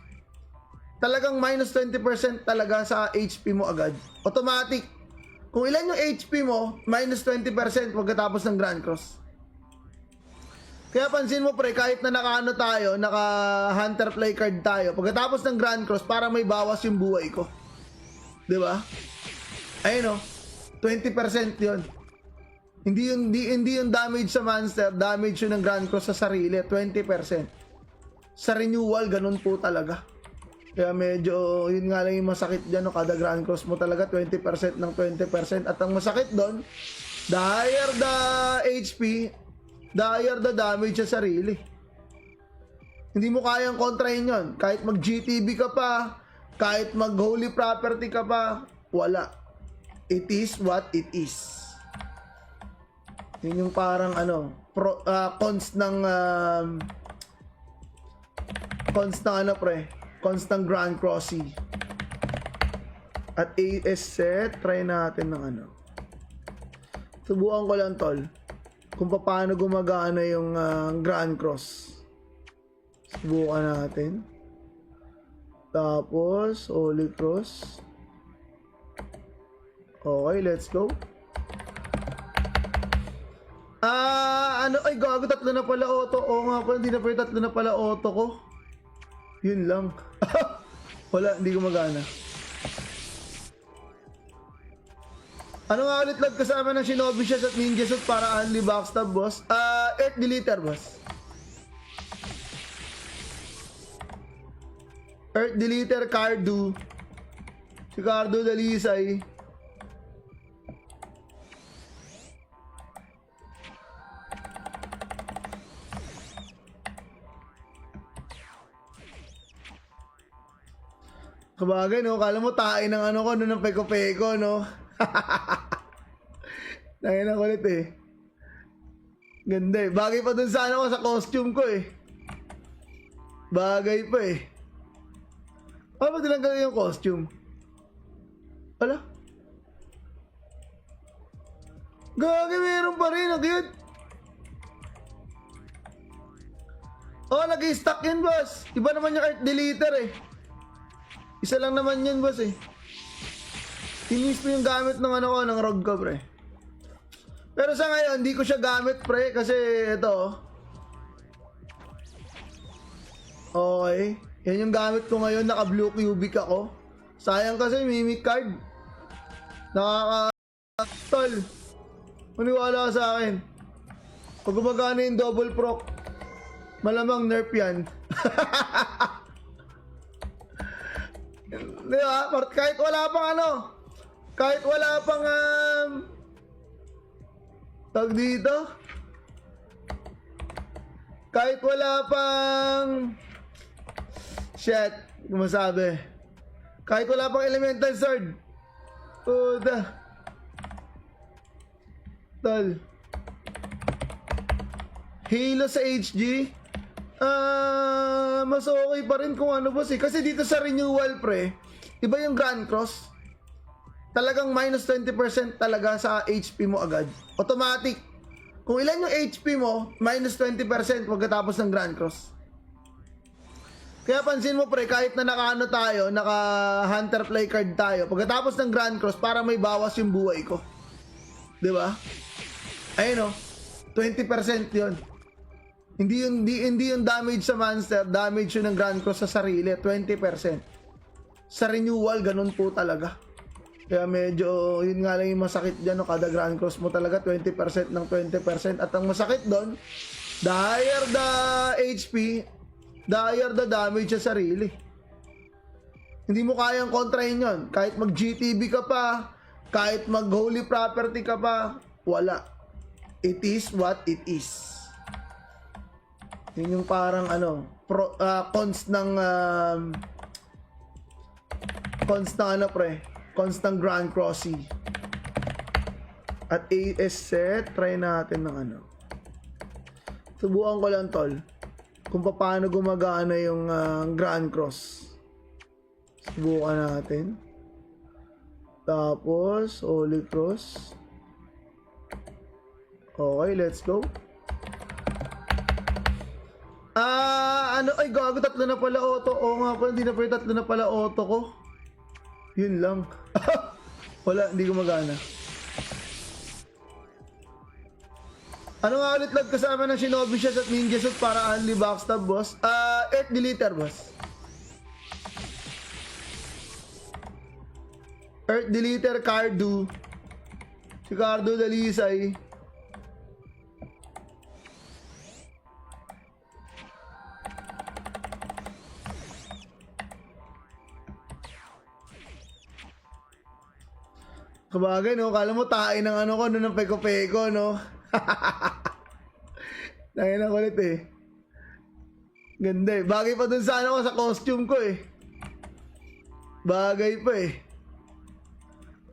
talagang minus 20% talaga sa HP mo agad. Automatic. Kung ilan yung HP mo, minus 20% pagkatapos ng Grand Cross. Kaya pansin mo pre, kahit na naka-ano tayo, naka-hunter play card tayo, pagkatapos ng Grand Cross, para may bawas yung buhay ko. Diba? Ayun o, 20% yun. Hindi yung damage sa monster, damage yun ng Grand Cross sa sarili, 20%. Sa renewal, ganun po talaga. Kaya medyo, yun nga lang yung masakit dyan, no? Kada Grand Cross mo talaga, 20% ng 20%. At ang masakit doon, the higher the HP, the higher the damage sa sarili. Hindi mo kayang kontrahin yun. Kahit mag-GTB ka pa, kahit mag-holy property ka pa, wala. It is what it is. Yun yung parang cons ng constant Grand Crossy. At AS set, try natin ng subukan ko lang tol kung paano gumagana yung Grand Cross. Subukan natin. Tapos Holy Cross. Okay, let's go. Ay gago, tatlo na pala auto. Oo nga pala, hindi na pala tatlo na pala auto ko. Yun lang. Wala, hindi gumagana. Ano nga ulit lag kasama ng Shinobi Shots at Ninja Suit para only backstab boss? Earth Deleter boss. Earth Deleter Cardu. Si Cardu Dalisay. Kabagay no, kala mo tayo ng ko, ng peko-peko no. Dahil na kulit eh. Ganda eh. Bagay pa dun sa ko, sa costume ko eh. Bagay pa eh. Ano ba nilang gawin yung costume? Wala. Gagay, meron pa rin. Ang cute. Oh, nag-i-stack yun boss. Iba naman yung Earth Deleter eh. Isa lang naman yun boss eh. Tinis mo yung gamit ng ng rogue ko pre. Pero sa ngayon, hindi ko siya gamit pre. Kasi ito. Okay. Yan yung gamit ko ngayon. Naka blue cubic ako. Sayang kasi mimic card. Tol. Maniwala ka sa akin. Pag gumagana yung double proc, malamang nerf yan. Diba? Kahit wala pang kahit wala pang tag dito, kahit wala pang shit, masabi, kahit wala pang elemental sword, puta tol, Halo sa HG, mas okay pa rin kung boss eh. Kasi dito sa renewal pre, iba yung Grand Cross. Talagang minus 20% talaga sa HP mo agad. Automatic. Kung ilan yung HP mo, minus 20% pagkatapos ng Grand Cross. Kaya pansin mo pre, kahit na tayo, naka-hunter play card tayo, pagkatapos ng Grand Cross, para may bawas yung buhay ko. Diba? Ayun o, 20% yun. Hindi yung damage sa monster, damage yun ng Grand Cross sa sarili, 20%. Sa renewal, ganun po talaga. Kaya medyo, yun nga lang yung masakit dyan, no? Kada Grand Cross mo talaga, 20% ng 20%. At ang masakit doon, the higher the HP, the higher the damage sa sarili. Hindi mo kayang kontrahin yun. Kahit mag-GTB ka pa, kahit mag-holy property ka pa, wala. It is what it is. Yun yung parang cons ng constant Grand Crossy. At AS set, try natin ng subukan ko lang tol kung paano gumagana yung Grand Cross. Subukan natin. Tapos Holy Cross. Okay, let's go. Ay gago, tatlo na pala auto. Oo nga pala, hindi na pala tatlo na pala auto ko. Yun lang. Wala, hindi gumagana. Ano nga ulit lag kasama ng Shinobi Shot at Ninja Suit para only backstab, boss? Earth Deleter, boss. Earth Deleter, Cardu. Si Cardu Dalisay. Kabagay, no? Kala mo tayo ng ano ko, no, ng peko-peko, no? Tayo na kulit, eh. Ganda, eh. Bagay pa dun sa ano ko, sa costume ko, eh. Bagay pa, eh.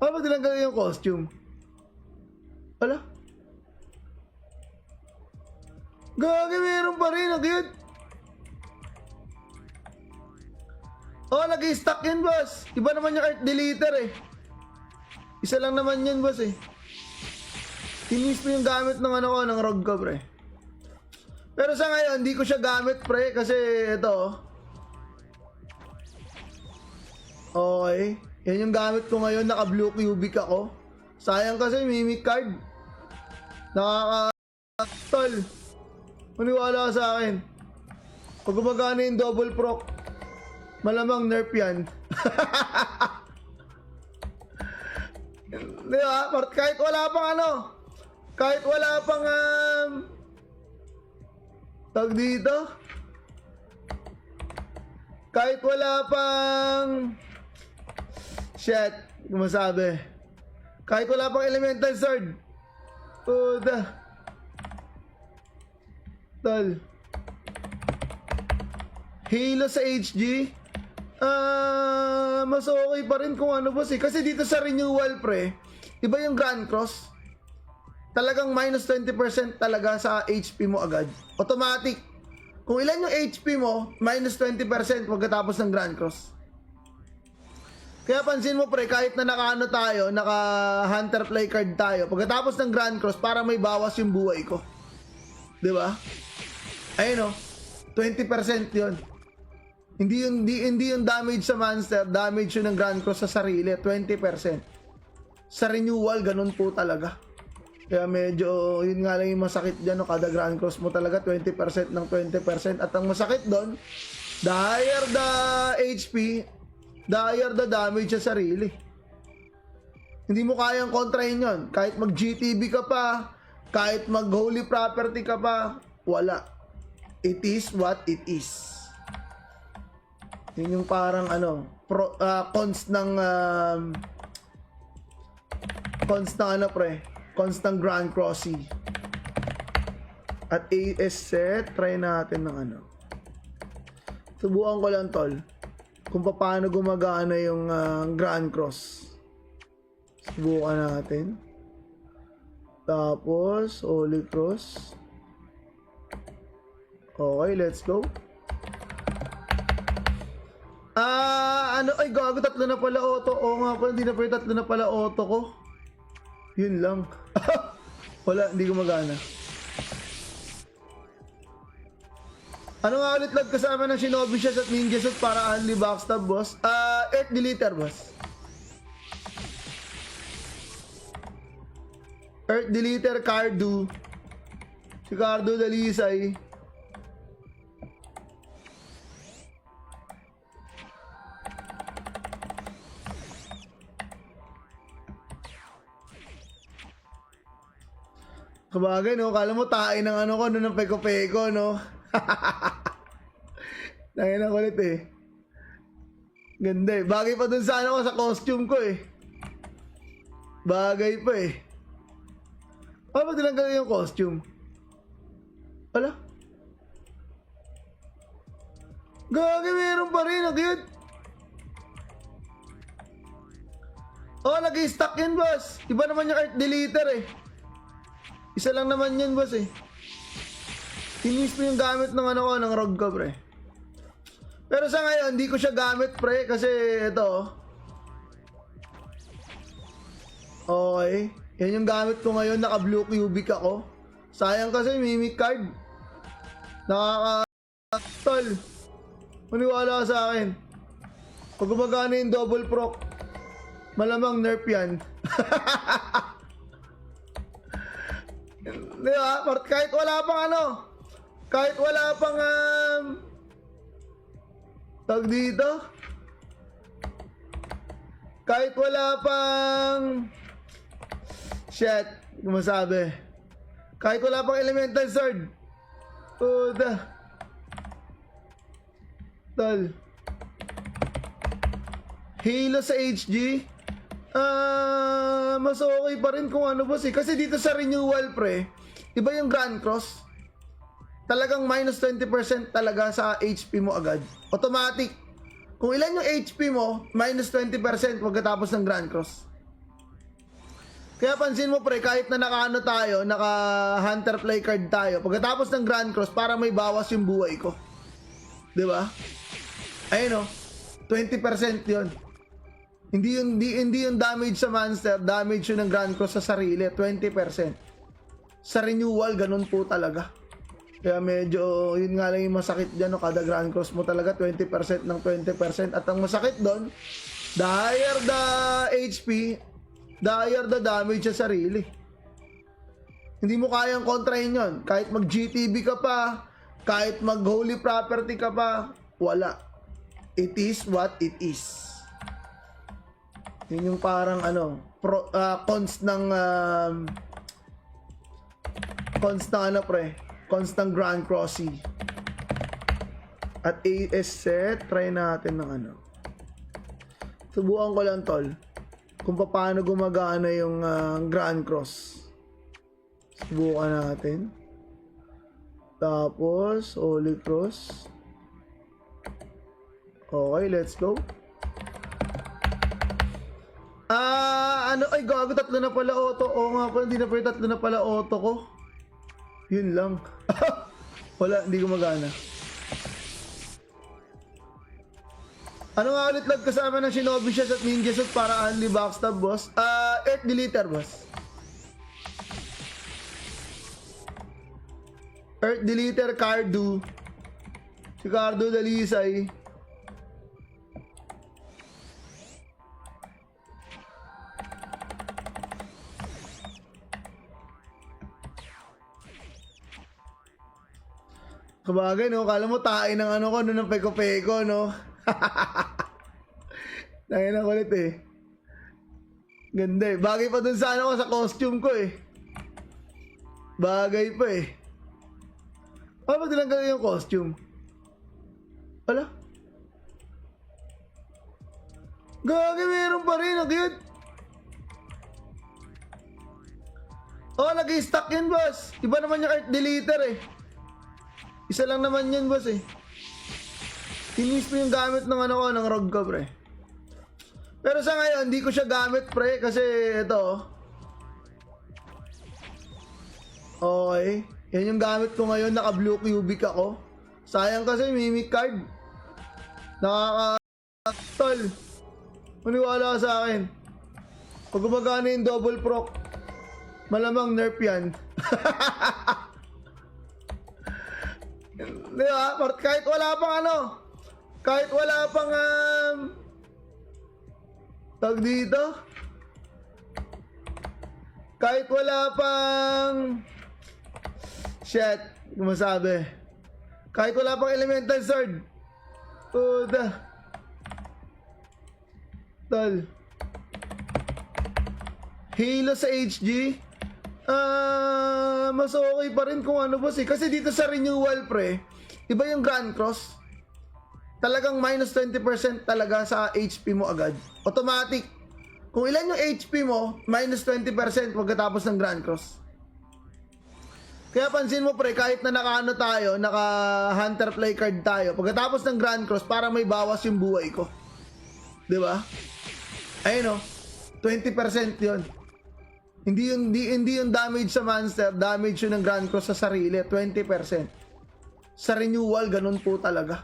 Ano ba tinanggal yung costume? Ala? Gagi, meron pa rin, ang cute. Oh, nag-i-stack yun, boss. Iba naman yung Earth Deleter, eh. Isa lang naman yun, boss, eh. Tinis mo yung gamit ng ano ko, ng Rogue ko, pre. Pero sa ngayon, hindi ko siya gamit, pre, kasi ito. Okay. Yan yung gamit ko ngayon, naka blue cubic ako. Sayang kasi, mimic card. Tol. Maniwala ka sa akin. Pag gumagana yung double proc, malamang nerf yan. Di ba? Kahit wala pang ano, kahit wala pang tag dito, kahit wala pang shit, masabi, kahit wala pang elemental sword, puta tol, Halo sa HG, mas okay pa rin kung ano, boss, eh. Kasi dito sa renewal, pre, iba yung Grand Cross. Talagang minus 20% talaga sa HP mo agad. Automatic. Kung ilan yung HP mo, minus 20% pagkatapos ng Grand Cross. Kaya pansin mo, pre, kahit na naka-ano tayo, naka-hunter play card tayo, pagkatapos ng Grand Cross, para may bawas yung buhay ko. Diba? Ayun, o. 20% yun. Hindi yung damage sa monster, damage yun ng Grand Cross sa sarili, 20%. Sa renewal, ganun po talaga. Kaya medyo, yun nga lang yung masakit dyan, no? Kada Grand Cross mo talaga, 20% ng 20%. At ang masakit doon, the higher the HP, the higher the damage sa sarili. Hindi mo kayang kontrahin yun. Kahit mag-GTB ka pa, kahit mag-holy property ka pa, wala. It is what it is. Yun yung parang ano, cons ng ano, pre, cons ng Grand Crossy. At AS set, try natin ng ano. Subukan ko lang, tol, kung paano gumagana yung Grand Cross. Subukan natin. Tapos Holy Cross. Okay, let's go. Ay gago, tatlo na pala auto. Oo nga pala, hindi na pala tatlo na pala auto ko. Yun lang. Wala, hindi gumagana. Ano nga ulit lag kasama ng Shinobi Shot at Ninja Suit para only backstab, boss? Earth Deleter, boss. Earth Deleter, Cardu. Si Cardu Dalisay. Kabagay, no? Kala mo tayo ng ano ko, no, ng peko-peko, no? Tayo na kulit, eh. Ganda, eh. Bagay pa dun sa ano ko, sa costume ko, eh. Bagay pa, eh. Ano ba tinanggal yung costume? Ala? Gagi, meron pa rin, ang cute. Oh, nag-i-stack yun, boss. Iba naman yung Earth Deleter, eh. Isa lang naman yun, boss, eh. Tinis mo yung gamit ng ano ko, ng Rogue ko, pre. Pero sa ngayon, hindi ko siya gamit, pre, kasi ito. Okay. Yan yung gamit ko ngayon, naka blue cubic ako. Sayang kasi, mimic card. Tol, maniwala ka sa akin. Pag gumagana yung double proc, malamang nerf yan. Di ba? Kahit wala pang kahit wala pang tawag dito, kahit wala pang shit, masabi, kahit wala pang elemental sword, tol, Halo sa HG, mas okay pa rin kung boss eh. Kasi dito sa renewal pre, iba yung Grand Cross. Talagang minus 20% talaga sa HP mo agad. Automatic. Kung ilan yung HP mo, minus 20% pagkatapos ng Grand Cross. Kaya pansin mo pre, kahit na tayo, naka Hunter Play card tayo, pagkatapos ng Grand Cross, para may bawas yung buhay ko. Diba? Ayun 20% yun. Hindi yung damage sa monster, damage yun ng Grand Cross sa sarili, 20%. Sa renewal, ganun po talaga. Kaya medyo, yun nga lang yung masakit dyan, kada Grand Cross mo talaga, 20% ng 20%. At ang masakit doon, the higher the HP, the higher the damage sa sarili. Hindi mo kayang kontrahin yun. Kahit mag-GTB ka pa, kahit mag-holy property ka pa, wala. It is what it is. Yun yung parang cons ng cons ng Grand Crossy. At AS set, try natin ng subukan ko lang tol kung paano gumagana yung Grand Cross. Subukan natin. Tapos Holy Cross. Okay, let's go. Ay gago, tatlo na pala auto. Oo nga pala, hindi na pala tatlo na pala auto ko. Yun lang. Wala, hindi gumagana. Ano nga ulit lag kasama ng Shinobi Shots at Ninja Suit para only backstab boss? Earth Deleter boss. Earth Deleter Cardu. Si Cardu Dalisay. Kabagay kala mo tayo ng ko, ng peko-peko, Tayo na kulit Ganda Bagay pa dun sa sa costume ko Bagay pa Ano ba tinanggal yung costume? Wala? Gagay, meron pa rin, cute. Nag-i-stack yun, boss. Iba naman yung Earth Deleter Isa lang naman yun, boss Tinis mo yung gamit ng ng rogue ko, pre. Pero sa ngayon, hindi ko siya gamit, pre, kasi ito. Okay. Yan yung gamit ko ngayon, naka blue cubic ako. Sayang kasi, mimic card. Tol, maniwala ka sa akin. Pag gumagana yung double proc, malamang nerf yan. Di ba? Kahit wala pang kahit wala pang tawag dito, kahit wala pang shit, masabi, kahit wala pang elemental sword, tol, Halo sa HG, mas okay pa rin kung boss eh. Kasi dito sa renewal pre, iba yung Grand Cross. Talagang minus 20% talaga sa HP mo agad. Automatic. Kung ilan yung HP mo, minus 20% pagkatapos ng Grand Cross. Kaya pansin mo pre, kahit na tayo, naka Hunter Play card tayo, pagkatapos ng Grand Cross, para may bawas yung buhay ko. Diba? Ayun 20% yun. Hindi yung damage sa monster, damage yun ng Grand Cross sa sarili, 20%. Sa renewal, ganun po talaga.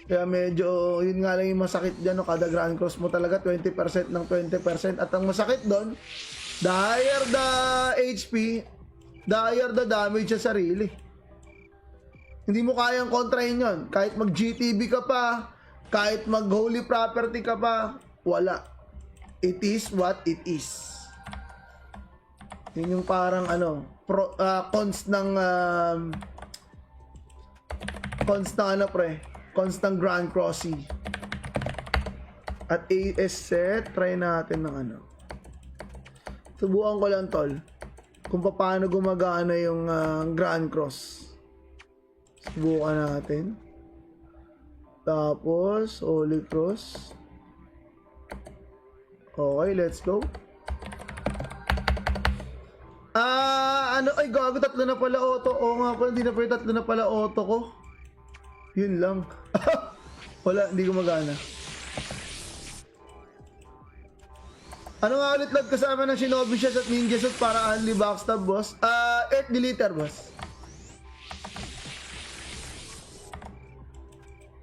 Kaya medyo, yun nga lang yung masakit dyan, kada Grand Cross mo talaga, 20% ng 20%. At ang masakit doon, the higher the HP, the higher the damage sa sarili. Hindi mo kayang kontrahin yon. Kahit mag GTB ka pa, kahit mag holy property ka pa, wala. It is what it is. Yun yung parang cons ng cons ng Grand Crossy. At AS set, try natin ng subukan ko lang tol kung paano gumagana yung Grand Cross. Subukan natin. Tapos Holy Cross. Okay, let's go. Ay gago, tatlo na pala auto. Oo nga pala, hindi na pala tatlo na pala auto ko. Yun lang. Wala, hindi gumagana. Ano nga ulit lag kasama ng Shinobi Shots at Ninja Shots para only backstab, boss? Earth Deleter, boss.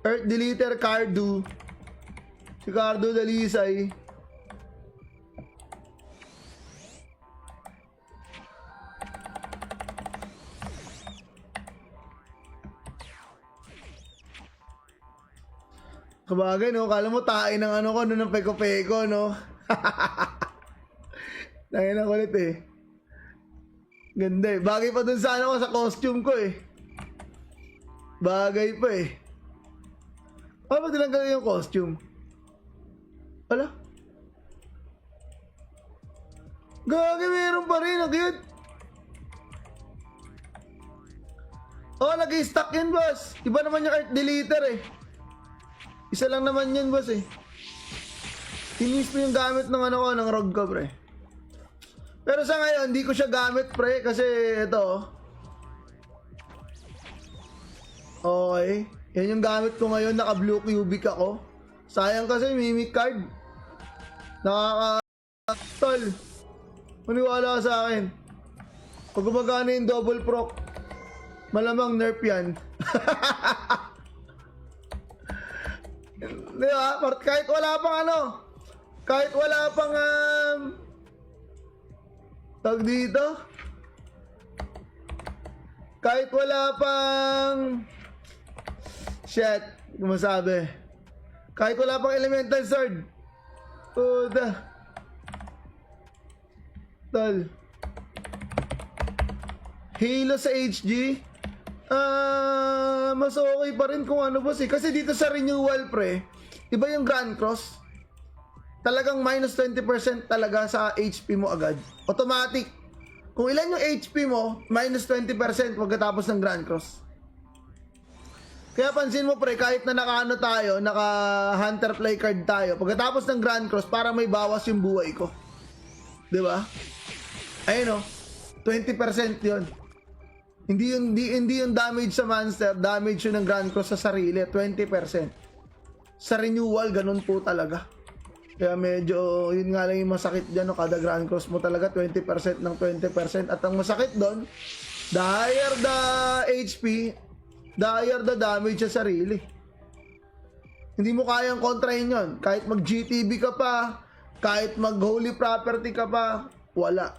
Earth Deleter, Cardu. Si Cardu Dalisay. Kabagay, no? Kala mo tayo ng ko, no, ng peko-peko, no? Dahil na kulit eh. Ganda eh. Bagay pa dun sa sa costume ko eh. Bagay pa eh. Ano ba tinanggal yung costume? Wala. Gagi, meron pa rin. Ang cute. Oh, nag-i-stack yun, boss. Iba naman yung Earth Deleter eh. Isa lang naman yun, boss eh. Tinis mo yung gamit ng ng rogue ka, pre. Pero sa ngayon, hindi ko siya gamit, pre, kasi ito. Okay. Yan yung gamit ko ngayon, naka blue cubic ako. Sayang kasi, mimic card. Tol. Maniwala ka sa akin. Pag gumagana yung double proc, malamang nerf yan. Di ba? Kahit wala pang kahit wala pang tag dito, kahit wala pang shit, masabi, kahit wala pang elemental sword, puta tol, Halo sa HG, mas okay pa rin kung boss eh. Kasi dito sa renewal, pre, iba yung Grand Cross. Talagang minus 20% talaga sa HP mo agad. Automatic. Kung ilan yung HP mo, minus 20% pagkatapos ng Grand Cross. Kaya pansin mo, pre, kahit na tayo, naka Hunter Play card tayo, pagkatapos ng Grand Cross, para may bawas yung buhay ko. Diba? Ayun o, 20% yun. Hindi yung damage sa monster, damage yun ng Grand Cross sa sarili, 20%. Sa renewal, ganun po talaga. Kaya medyo, yun nga lang yung masakit dyan, no? Kada Grand Cross mo talaga, 20% ng 20%. At ang masakit doon, the higher the HP, the higher the damage sa sarili. Hindi mo kayang kontrahin yun. Kahit mag GTB ka pa, kahit mag holy property ka pa, wala.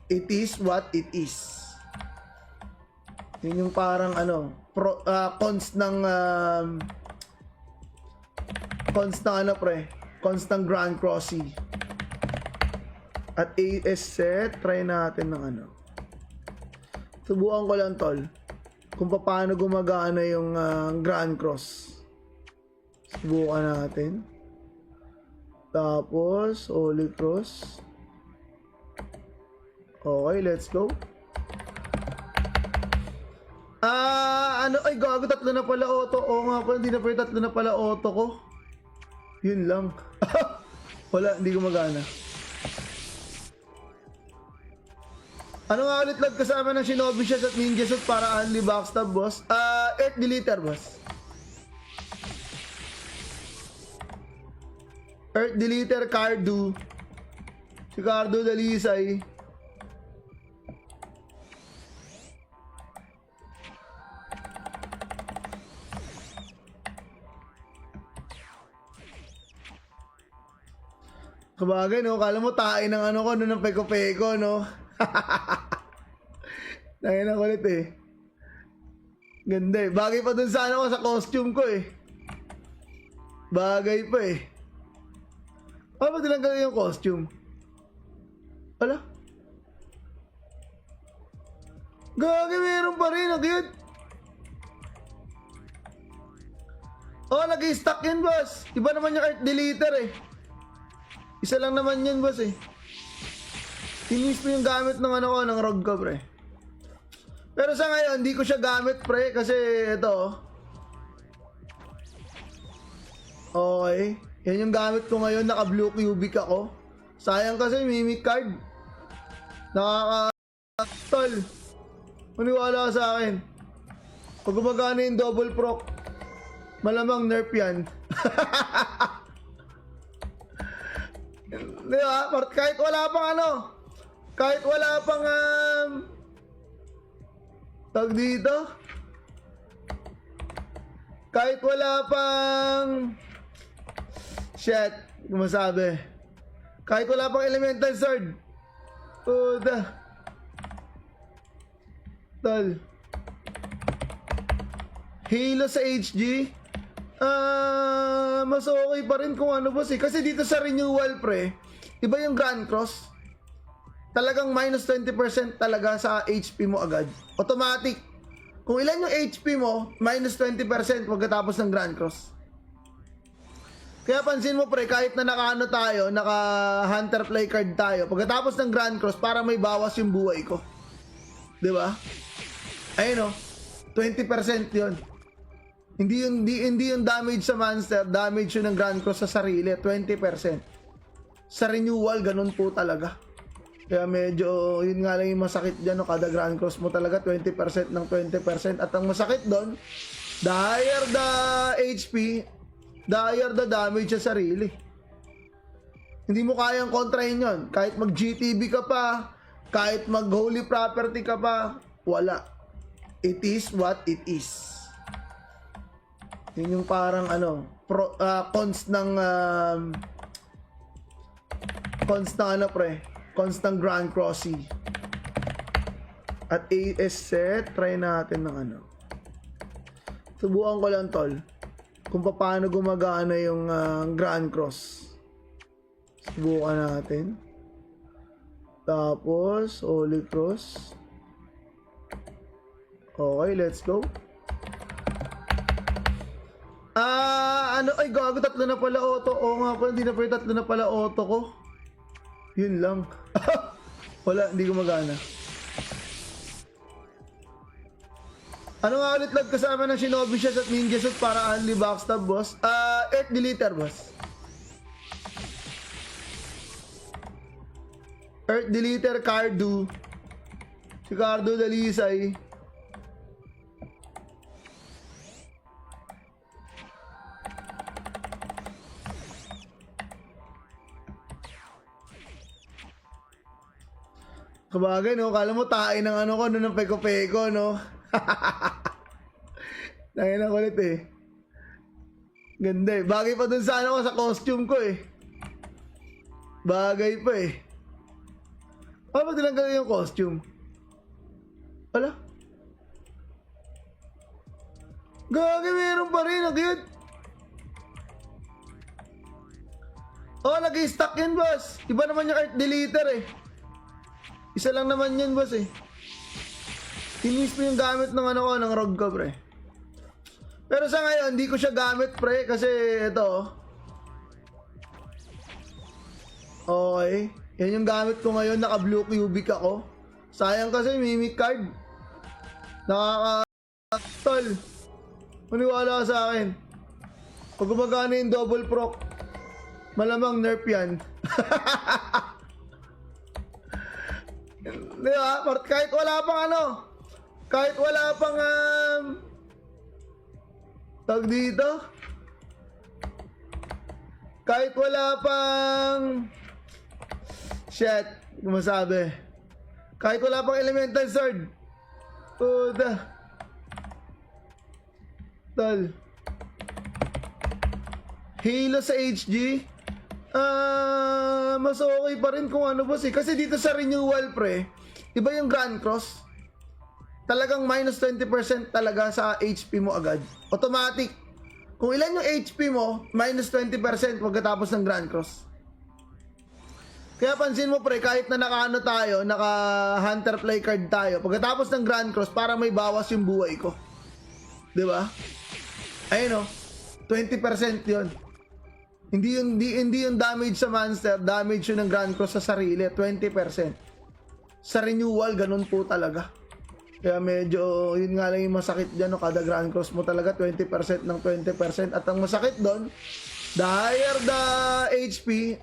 It is what it is. Yun yung parang cons ng cons ng Grand Crossy. At AS set, try natin ng subukan ko lang tol kung paano gumagana yung Grand Cross. Subukan natin. Tapos Holy Cross. Okay, let's go. Ay gago, tatlo na pala auto. Oo nga pala, hindi na pala tatlo na pala auto ko. Yun lang. Wala, hindi gumagana. Ano nga ulit lag kasama ng Shinobi Shots at Ninja Shots para only backstab, boss? Earth Deleter, boss. Earth Deleter, Cardu. Si Cardu Dalisay. Kabagay, no? Kala mo tayo ng ko, no, ng peko-peko, no? Dahil na kulit eh. Ganda eh. Bagay pa dun sa ano ko, sa costume ko eh. Bagay pa eh. Paano ba tinanggal yung costume? Wala. Gagi, meron pa rin. Ang cute. Oh, nag-i-stack yun, boss. Iba naman yung art deleter eh. Isa lang naman yun, boss eh. Tinis mo yung gamit ng ano ko, ng ROG ko, pre. Pero sa ngayon, hindi ko siya gamit, pre. Kasi ito. Okay. Yan yung gamit ko ngayon. Naka-blue cubic ako. Sayang kasi mimic card. Nakaka-tol. Maniwala ka sa akin. Pag gumagana yung double proc, malamang nerf yan. Di ba? Kahit wala pang ano, kahit wala pang tag dito, kahit wala pang shit, masabi, kahit wala pang elemental sword, tol, Halo sa HG, mas okay pa rin kung ano, boss eh. Kasi dito sa renewal, pre, iba yung Grand Cross. Talagang minus 20% talaga sa HP mo agad. Automatic. Kung ilan yung HP mo, minus 20% pagkatapos ng Grand Cross. Kaya pansin mo, pre, kahit na naka-ano tayo, naka-hunter play card tayo, pagkatapos ng Grand Cross, parang may bawas yung buhay ko. Diba? Ayun o, 20% yun. Hindi yung damage sa monster, damage yun ng Grand Cross sa sarili, 20%. Sa renewal, ganun po talaga. Kaya medyo, yun nga lang yung masakit dyan, no? Kada Grand Cross mo talaga, 20% ng 20%. At ang masakit doon, the higher the HP, the higher the damage sa sarili. Hindi mo kayang kontrahin yun. Kahit mag-GTB ka pa, kahit mag-holy property ka pa, wala. It is what it is. Yun yung parang ano, cons ng ano, pre, cons ng Grand Crossy. At AS set, try natin ng ano. Subukan ko lang, tol, kung paano gumagana yung Grand Cross. Subukan natin. Tapos Holy Cross. Okay, let's go. Ano, ay gago, tatlo na pala auto. Oo nga pala, hindi na pala tatlo na pala auto ko. Yun lang. Wala, hindi gumagana. Ano nga ulit lag kasama ng Shinobi Shot at Ninja Shot para only backstab, boss? Earth Deleter, boss. Earth Deleter, Cardu. Si Cardu Dalisay. Kabagay, no? Kala mo tayo ng ano ko, no? Ng peko-peko, no? Tayo na kulit eh. Ganda eh. Bagay pa dun sa ano ko, sa costume ko eh. Bagay pa eh. Paano ba tinanggal yung costume? Wala. Gagi, meron pa rin. Ang cute. Oh, nag-i-stack yun, boss. Iba naman yung art deleter eh. Isa lang naman yun, boss eh. Tinis mo yung gamit ng ano ko, ng ROG ko, pre. Pero sa ngayon, hindi ko siya gamit, pre, kasi ito. Okay. Yan yung gamit ko ngayon, naka-blue cubic ako. Sayang kasi mimic card. Nakaka-tol. Maniwala ka sa akin. Pag gumagana yung double proc, malamang nerf yan. Di ba? Kahit wala pang ano, kahit wala pang tag dito, kahit wala pang shit, masabi, kahit wala pang elemental sword, tol, Halo sa HG, mas okay pa rin kung ano, boss eh. Kasi dito sa renewal, pre, iba yung Grand Cross. talagang minus 20% talaga sa HP mo agad. Automatic. Kung ilan yung HP mo, minus 20% pagkatapos ng Grand Cross. Kaya pansin mo pre, kahit na naka-ano tayo, naka-hunter play card tayo, pagkatapos ng Grand Cross, para may bawas yung buhay ko. Diba? Ayun o, 20% yun. Hindi yung damage sa monster, damage yun ng Grand Cross sa sarili, 20%. Sa renewal, ganun po talaga. Kaya medyo, yun nga lang yung masakit dyan, no? Kada Grand Cross mo talaga, 20% ng 20%. At ang masakit doon, the higher the HP,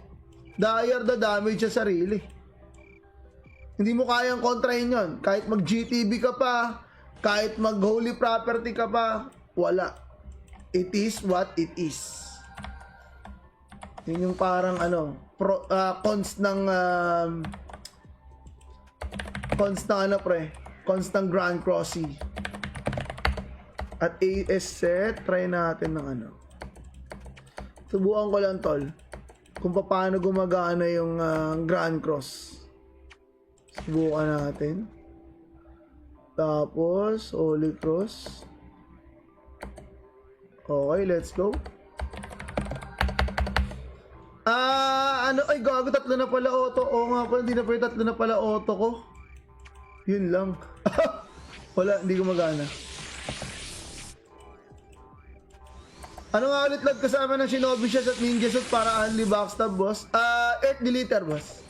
the higher the damage sa sarili. Hindi mo kayang kontrahin yun. Kahit mag-GTB ka pa, kahit mag-holy property ka pa, wala. It is what it is. Yun yung parang cons ng cons ng Grand Crossy. At AS set, try natin ng subukan ko lang tol kung paano gumagana yung Grand Cross. Subukan natin. Tapos Holy Cross. Okay, let's go. Ay gago, tatlo na pala auto. Oo nga pala, hindi na pala tatlo na pala auto ko. Yun lang. Wala, hindi gumagana. Ano nga ulit lag kasama ng Shinobi Shots at Ninja Suit para only backstab, boss? Earth Deleter, boss.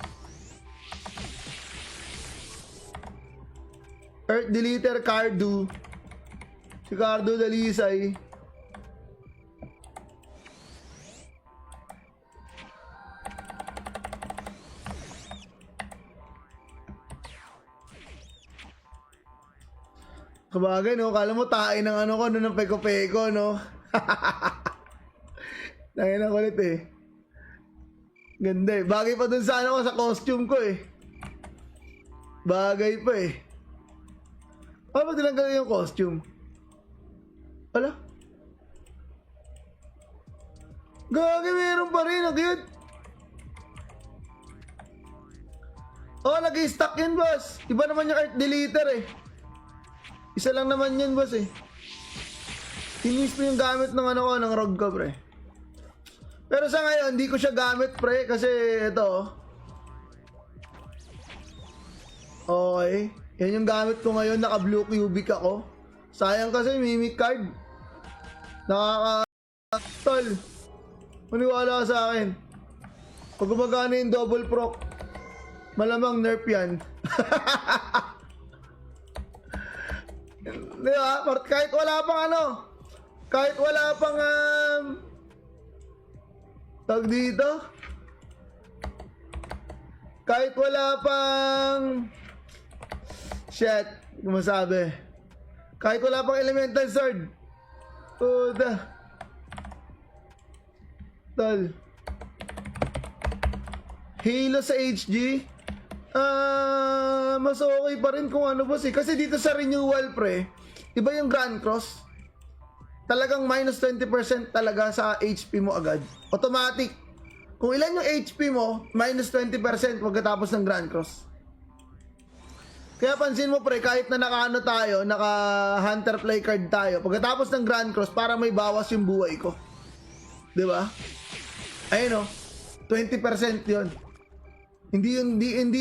Earth Deleter, Cardu. Si Cardu Dalisay. Kabagay, no? Kala mo tayo ng ko, no? Ng peko-peko, no? Tayo na kulit, eh. Ganda, eh. Bagay pa dun sa sa costume ko, eh. Bagay pa, eh. Ano ba tinanggal yung costume? Wala? Gagi, meron pa rin. Ang cute. Oh, nag-i-stack yun, boss. Iba naman yung Earth Deleter, eh. Isa lang naman yan, boss, eh. Inis mo yung gamit ng ng rogue ka, pre. Pero sa ngayon, hindi ko siya gamit, pre, kasi ito. Okay. Yan yung gamit ko ngayon, naka blue cubic ako. Sayang kasi, mimic card. Tol. Maniwala ka sa akin. Pag gumagana yung double proc, malamang nerf yan. Diba? Kahit wala pang kahit wala pang tag dito, kahit wala pang shit, masabi, kahit wala pang elemental sword, puta tol, Halo sa HG, mas okay pa rin kung boss, eh. Kasi dito sa renewal, pre, iba yung Grand Cross, talagang minus 20% talaga sa HP mo agad. Automatic. Kung ilan yung HP mo, minus 20% pagkatapos ng Grand Cross. Kaya pansin mo, pre, kahit na naka tayo, naka-hunter play card tayo, pagkatapos ng Grand Cross, para may bawas yung buhay ko. Diba? Ayun o, 20% yun. Hindi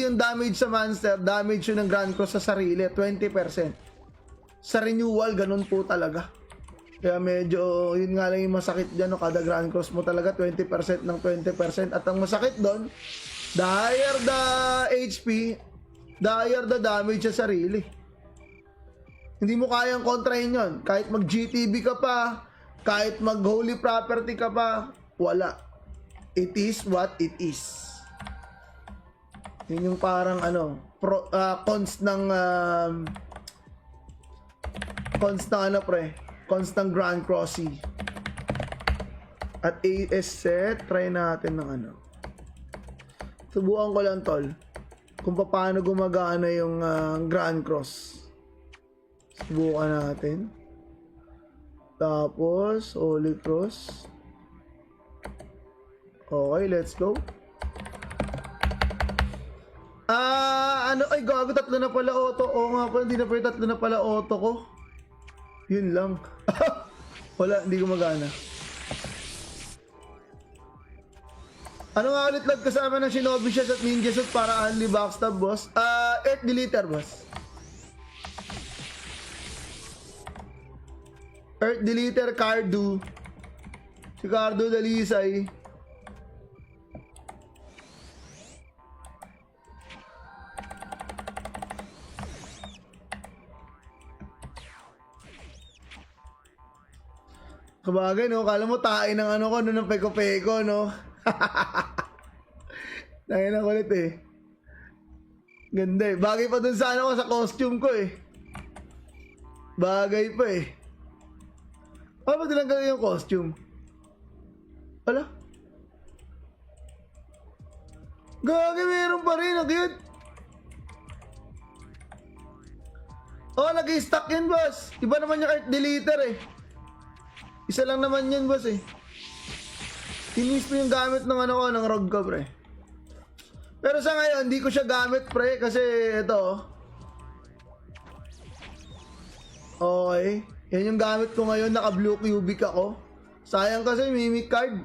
yung damage sa monster, damage yun ng Grand Cross sa sarili, 20%. Sa renewal, ganun po talaga. Kaya medyo, yun nga lang yung masakit dyan, no? Kada Grand Cross mo talaga, 20% ng 20%. At ang masakit doon, the higher the HP, the higher the damage sa sarili. Hindi mo kayang kontrahin yun. Kahit mag-GTB ka pa, kahit mag-holy property ka pa, wala. It is what it is. Yun yung parang cons ng pre, cons ng Grand Crossy. At AS set, try natin ng subukan ko lang tol kung paano gumagana yung Grand Cross. Subukan natin. Tapos Holy Cross. Okay, let's go. Ano, ay gago, tatlo na pala auto. Oo nga pala, hindi na pala tatlo na pala auto ko. Yun lang. Wala, hindi gumagana. Ano nga ulit lag kasama ng Shinobi Shots at Ninja Suit para only backstab, boss? Earth Deleter, boss. Earth Deleter, Cardu. Si Cardu Dalisay. Kabagay, no? Kala mo tayo ng ano ko, no, ng peko-peko, no? Dahil na kulit eh. Ganda eh. Bagay pa dun sa ano ko, sa costume ko eh. Bagay pa eh. Ano ba tinanggal yung costume? Wala? Gagi, meron pa rin. Ang cute. Oh, nag-i-stack yan, boss. Iba naman yung Earth Deleter eh. Isa lang naman yan, boss eh. Tinis mo yung gamit ng ano ko, ng Rogue ko, pre. Pero sa ngayon, hindi ko siya gamit, pre, kasi ito. Okay. Yan yung gamit ko ngayon, naka blue cubic ako. Sayang kasi mimic card.